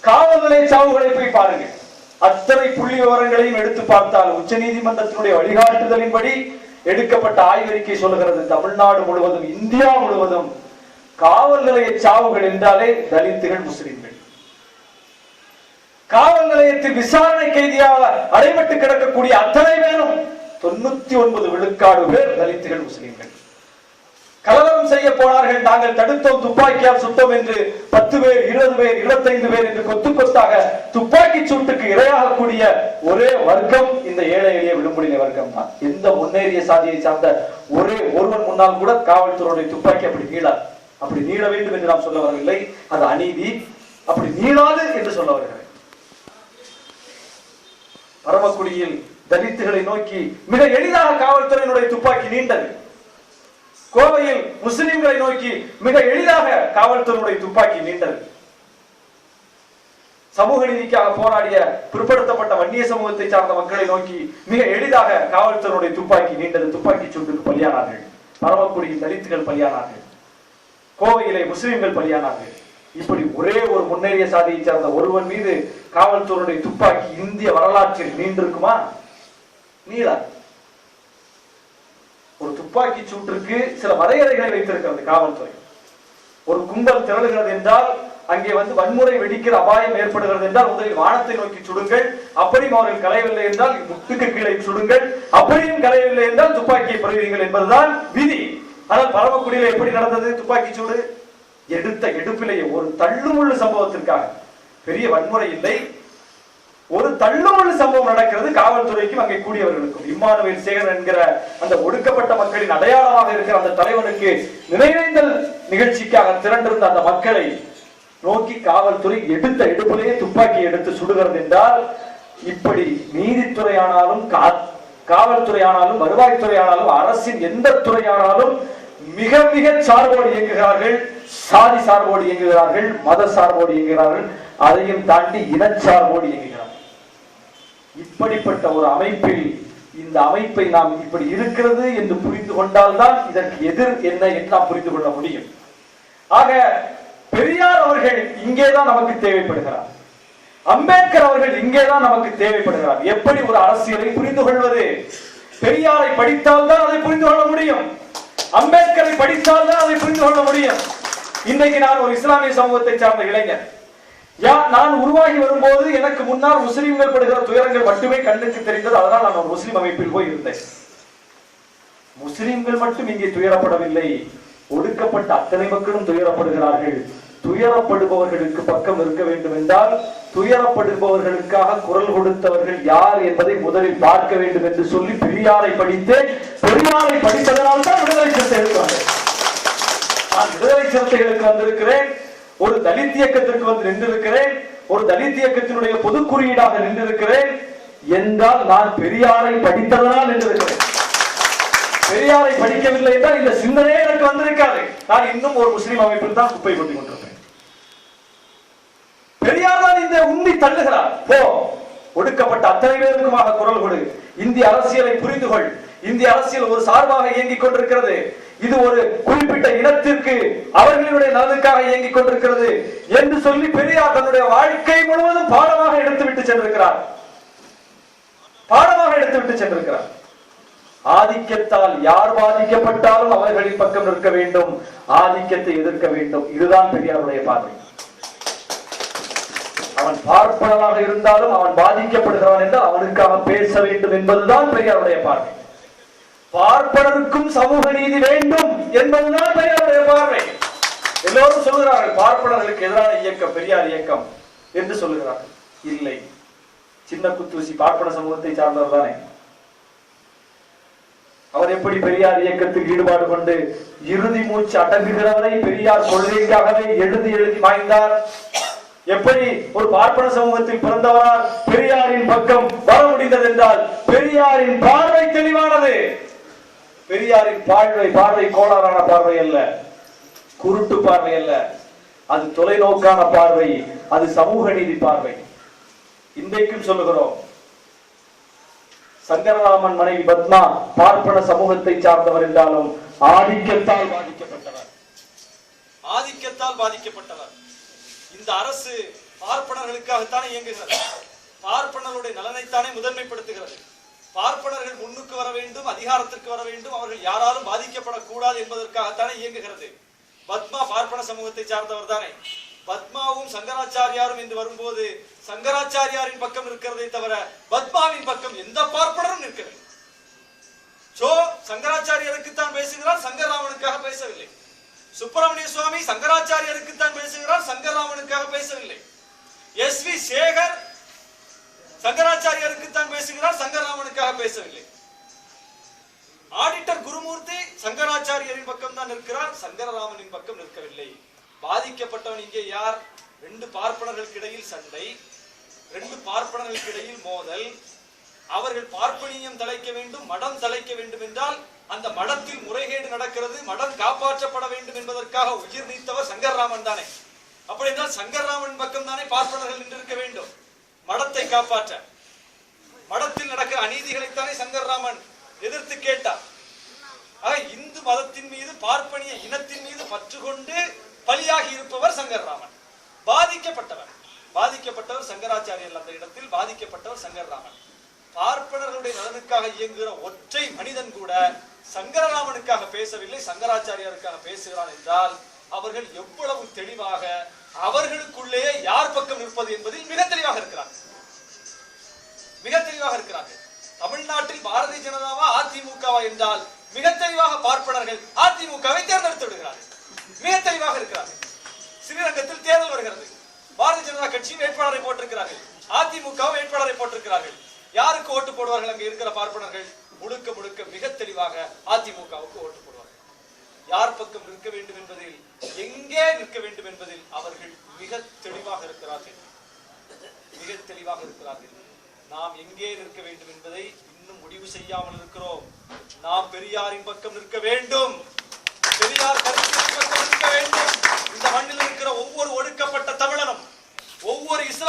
Speaker 1: காவல் நிலைய சாவுகளை போய் பாருங்கள். அத்தனை புள்ளி விவரங்களையும் எடுத்து பார்த்தால் உச்ச நீதிமன்றத்தினுடைய வழிகாட்டுதலின்படி எடுக்கப்பட்ட ஆய்வறிக்கை சொல்லுகிறது, தமிழ்நாடு முழுவதும், இந்தியா முழுவதும் காவல் நிலைய சாவுகள் என்றாலே தலித்துகள், முஸ்லிம்கள். காவல் நிலையத்தில் விசாரணை கைதியாக அடைபட்டு கிடக்கக்கூடிய அத்தனை பேரும் 99 விழுக்காடு பேர் தலித்துகள், முஸ்லிம்கள்.
Speaker 2: கலவரம் செய்ய போனார்கள், நாங்கள் தடுத்தோம், துப்பாக்கியால் சுட்டோம் என்று 10 பேர், 20 பேர், 25 பேர் என்று கொத்து கொத்தாக துப்பாக்கி சூட்டுக்கு இரையாகக்கூடிய ஒரே வர்க்கம் இந்த ஏழை எளிய விடுமுறை வர்க்கம் தான். எந்த முன்னேறிய சாதியை சார்ந்த ஒரே ஒருவன் முன்னால் கூட காவல்துறையுடைய துப்பாக்கி அப்படி நீளாது. அப்படி நீள வேண்டும் என்று நாம் சொல்ல வரவில்லை, அது அநீதி. அப்படி நீளாது என்று சொல்ல வருகிறேன். பரமக்குடியில் தலித்துகளை நோக்கி மிக எளிதாக காவல்துறையினுடைய துப்பாக்கி நீண்டது. கோவையில் முஸ்லிம்களை நோக்கி மிக எளிதாக காவல்துறையினுடைய துப்பாக்கி நீண்டது. சமூக நீதிக்காக போராடிய பிற்படுத்தப்பட்ட வன்னிய சமூகத்தை சார்ந்த மக்களை நோக்கி மிக எளிதாக காவல்துறையினுடைய துப்பாக்கி நீண்டது. துப்பாக்கி சூட்டுக்கு பலியானார்கள். பரமக்குடியில் தலித்துகள் பலியானார்கள். கோவையிலே முஸ்லிம்கள் பலியானார்கள். இப்படி ஒரே ஒரு முன்னேறிய சாதியை சார்ந்த ஒருவன் மீது காவல்துறையுடைய துப்பாக்கி இந்திய வரலாற்றில் நீண்டிருக்குமா? நீளா. ஒரு துப்பாக்கி சூட்டிற்கு சில வரையறைகளை வைத்திருக்கிறது காவல்துறை. ஒரு கும்பல் திரளுகிறது என்றால், அங்கே வன்முறை வெடிக்கிற அபாயம் ஏற்படுகிறது என்றால் முதலில் வானத்தை நோக்கி சுடுங்கள், அப்படியும் அவர்கள் கலையவில்லை என்றால் முட்டுக்கு கீழே சுடுங்கள், அப்படியும் கலையவில்லை என்றால் துப்பாக்கியை பெறுவீர்கள் என்பதுதான் விதி. ஆனால் பரமக்குடியில் எப்படி நடந்தது துப்பாக்கி சூடு? எடுத்த எடுப்பிலேயே ஒரு தள்ளுமுள்ளு சம்பவத்திற்காக, பெரிய வன்முறை இல்லை, ஒரு தள்ளுமுள்ளு சம்பவம் நடக்கிறது. காவல்துறைக்கும் அங்கே கூடியவர்களுக்கும் இம்மானுவேல் சேகர் என்கிற அந்த ஒடுக்கப்பட்ட மக்களின் அடையாளமாக இருக்கிற அந்த தலைவனுக்கு நினைவேந்தல் நிகழ்ச்சிக்காக திரண்டிருந்த அந்த மக்களை நோக்கி காவல்துறை எடுத்த எடுப்பிலேயே துப்பாக்கி எடுத்து சுடுகிறது என்றால், இப்படி நீதித்துறையானாலும் காவல்துறையானாலும் வருவாய்த்துறையானாலும் அரசின் எந்த துறையானாலும் மிக மிக சார்போடு இயங்குகிறார்கள். சாதி சார்போடு இயங்குகிறார்கள், மத சார்போடு இயங்குகிறார்கள், அதையும் தாண்டி இனச்சார்போடு இயங்குகிறார்கள். இப்படிப்பட்ட ஒரு அமைப்பில் இந்த அமைப்பை நாம் இப்படி இருக்கிறது என்று புரிந்து கொண்டால்தான் இதற்கு எதிர் என்ன என்று நாம் புரிந்து கொள்ள முடியும். ஆக பெரியார் அவர்கள் இங்கேதான் நமக்கு தேவைப்படுகிறார். அம்பேத்கர் அவர்கள் இங்கேதான் நமக்கு தேவைப்படுகிறார். எப்படி ஒரு அரசியலை புரிந்து கொள்வது? பெரியாரை படித்தால்தான் அதை புரிந்து கொள்ள முடியும். அம்பேத்கரை படித்தால்தான் அதை புரிந்து கொள்ள முடியும். இன்றைக்கு நான் ஒரு இஸ்லாமிய சமூகத்தை சார்ந்த இளைஞர். நான் உருவாகி வரும்போது எனக்கு முன்னால் முஸ்லிம்கள் படுகிற துயரங்கள் மட்டுமே கண்ணுக்கு தெரிந்தது. அதனால் நான் ஒரு முஸ்லிம் அமைப்பில் போய் இருந்தேன். முஸ்லிம்கள் மட்டும் இங்கே துயரப்படவில்லை, ஒடுக்கப்பட்ட அத்தனை மக்களும் துயரப்படுகிறார்கள். துயரப்படுபவர்களுக்கு பக்கம் இருக்க வேண்டும் என்றால் துயரப்படுபவர்களுக்காக குரல் கொடுத்தவர்கள் யார் என்பதை முதலில் பார்க்க வேண்டும் என்று சொல்லி பெரியாரை படித்து, பெரியாரை படித்ததனால் தான் விடுதலை சிறுத்தைகளுக்கு வந்தேன். நான் விடுதலை சிறுத்தைகளுக்கு வந்திருக்கிறேன், ஒரு தலித் இயக்கத்திற்கு வந்து நின்றிருக்கிறேன், ஒரு தலித் இயக்கத்தினுடைய பொது குறியீடாக நின்றிருக்கிறேன் என்றால் நான் பெரியாரை படித்ததனால் நின்றிருக்கிறேன். பெரியாரை படிக்கவில்லை என்றால் இந்த சிந்தனையே எனக்கு வந்திருக்காது. நான் இன்னும் ஒரு முஸ்லிம் அமைப்பில் தான் குப்பை கொண்டு கொண்டிருப்பேன். பெரியார் தான் இந்த உண்மை தள்ளுகிறார். போ, ஒடுக்கப்பட்ட அத்தனை பேருக்குமாக குரல் கொடு, இந்திய அரசியலை புரிந்து கொள், இந்திய அரசியல் ஒரு சார்பாக இயங்கிக் கொண்டிருக்கிறது, இது ஒரு குறிப்பிட்ட இனத்திற்கு அவர்களுடைய நலனுக்காக இயங்கிக் கொண்டிருக்கிறது என்று சொல்லி பெரியார் தன்னுடைய வாழ்க்கை முழுவதும் பாடமாக எடுத்துவிட்டு சென்றிருக்கிறார். பாடமாக எடுத்துவிட்டு சென்றிருக்கிறார். ஆதிக்கத்தால் யார் பாதிக்கப்பட்டாலும் அவர்களின் பக்கம் நிற்க வேண்டும், ஆதிக்கத்தை எதிர்க்க வேண்டும். இதுதான் பெரியாருடைய பார்வை. அவன் பார்ப்பனராக இருந்தாலும் அவன் பாதிக்கப்படுகிறான் என்றால் அவனுக்காக பேச வேண்டும் என்பதுதான் பெரியாருடைய பார்வை. பார்ப்பனருக்கும் சமூக நீதி வேண்டும் என்பதுதான் பெரியாருடைய பார்வை. எல்லோரும் சொல்கிறார்கள் பார்ப்பனர்களுக்கு எதிரான இயக்கம் பெரியார் இயக்கம் என்று சொல்லுகிறார்கள். இல்லை, சின்ன குத்தூசி பார்ப்பன சமூகத்தை சார்ந்தவர் தானே. அவர் எப்படி பெரியார் இயக்கத்தில் ஈடுபாடு கொண்டு இறுதி மூச்சு அடங்குகிறவரை பெரியார் கொள்கைக்காகவே எழுதி எழுதி மாய்ந்தார். எப்படி ஒரு பார்ப்பன சமூகத்தில் பிறந்தவரால் பெரியாரின் பக்கம் வர முடிந்தது என்றால் பெரியாரின் பார்வை தெளிவானது. பெரியாரின் பார்வை கோளாறான பார்வை அல்ல, குருட்டு பார்வை அல்ல, அது தொலைநோக்கான பார்வை, அது சமூக நீதி பார்வை. இன்றைக்கும் சொல்லுகிறோம், சங்கரராமன் மனைவி பத்மா பார்ப்பன சமூகத்தை சார்ந்தவர் என்றாலும் ஆதிக்கத்தால் பாதிக்கப்பட்டவர்.
Speaker 3: ஆதிக்கத்தால் பாதிக்கப்பட்டவர். இந்த அரசு பார்ப்பனர்களுக்காகத்தானே இயங்குகிறது, பார்ப்பனருடைய நலனைத்தானே முதன்மைப்படுத்துகிறது. பார்ப்பனர்கள் முன்னுக்கு வர வேண்டும், அதிகாரத்திற்கு வர வேண்டும், அவர்கள் யாராலும் பாதிக்கப்படக்கூடாது என்பதற்காகத்தானே இயங்குகிறது. பத்மா பார்ப்பன சமூகத்தை சார்ந்தவர் தானே. பத்மாவும் சங்கராச்சாரியாரும் என்று வரும்போது சங்கராச்சாரியாரின் பக்கம் இருக்கிறதை தவிர பத்மாவின் பக்கம் எந்த பார்ப்பனரும் நிற்கவில்லை. சோ சங்கராச்சாரியருக்கு தான் பேசுகிறார், சங்கரராமனுக்காக பேசவில்லை. சுப்பிரமணிய சுவாமி சங்கராச்சாரியருக்கு தான் பேசுகிறார், சங்கரராமனுக்காக பேசவில்லை. எஸ்.வி. சேகர் சங்கராச்சாரியருக்கு தான் பேசுகிறார், சங்கரராமனுக்காக பேசவில்லை. ஆடிட்டர் குருமூர்த்தி சங்கராச்சாரியரின் பக்கம் தான் நிற்கிறார், சங்கரராமனின் பக்கம் நிற்கவில்லை. பாதிக்கப்பட்டவன் இங்கே யார்? ரெண்டு பார்ப்பனர்களுக்கு இடையில் சண்டை, ரெண்டு பார்ப்பனர்களுக்கு இடையில் மோதல். அவர்கள் பார்ப்பனியம் தலைக்க வேண்டும், மடம் தலைக்க வேண்டும் என்றால் அந்த மடத்தில் முறைகேடு நடக்கிறது, மடம் காப்பாற்றப்பட வேண்டும் என்பதற்காக உயிர் நீத்தவர் சங்கரராமன் தானே. அப்படி என்றால் சங்கரராமன் பக்கம் தானே பார்ப்பனர்கள் நின்றிருக்க வேண்டும், மடத்தை காப்பாற்ற. மடத்தில் நடக்கிற அநீதிகளைத்தானே சங்கரராமன் எதிர்த்து கேட்டார். இந்து மதத்தின் மீது, பார்ப்பனிய இனத்தின் மீது பற்று கொண்டு பலியாகி இருப்பவர் சங்கரராமன். பாதிக்கப்பட்டவர் சங்கராச்சாரியர், அந்த இடத்தில் பாதிக்கப்பட்டவர் சங்கரராமன். பார்ப்பனர்களுடைய நலனுக்காக இயங்குகிற ஒற்றை மனிதன் கூட சங்கரராமனுக்காக பேசவில்லை, சங்கராச்சாரியாருக்காக பேசுகிறான் என்றால் அவர்கள் எவ்வளவு தெளிவாக அவர்களுக்குள்ளேயே யார் பக்கம் நிற்பது என்பதில் மிக தெளிவாக இருக்கிறார்கள். தமிழ்நாட்டில் பாரதிய ஜனதாவா அதிமுகவா என்றால் மிக தெளிவாக பார்ப்பனர்கள் அதிமுகவை தேர்ந்தெடுத்து விடுகிறார்கள், மிக தெளிவாக இருக்கிறார்கள். ஸ்ரீரங்கத்தில் தேர்தல் வருகிறது, பாரதிய ஜனதா கட்சி வேட்பாளரை போட்டிருக்கிறார்கள், அதிமுக வேட்பாளரை போட்டிருக்கிறார்கள். யாருக்கு ஓட்டு போடுவார்கள்? அங்கே இருக்கிற பார்ப்பனர்கள் முழுக்க முழுக்க மிக தெளிவாக அதிமுகவுக்கு ஓட்டு போடுவார்கள். யார் பக்கம் நிற்க வேண்டும் என்பதில், எங்கே நிற்க வேண்டும் என்பதில் அவர்கள் மிக தெளிவாக இருக்கிறார்கள். நாம் எங்கே நிற்க வேண்டும் என்பதை இன்னும் முடிவு செய்யாமல் இருக்கிறோம். நாம் பெரியாரின் பக்கம் நிற்க வேண்டும், பெரியார் கருத்தின் பக்கம் நிற்க வேண்டும். இந்த மண்ணில் இருக்கிற ஒவ்வொரு ஒடுக்கப்பட்ட தமிழனும், ஒவ்வொரு இஸ்லாம்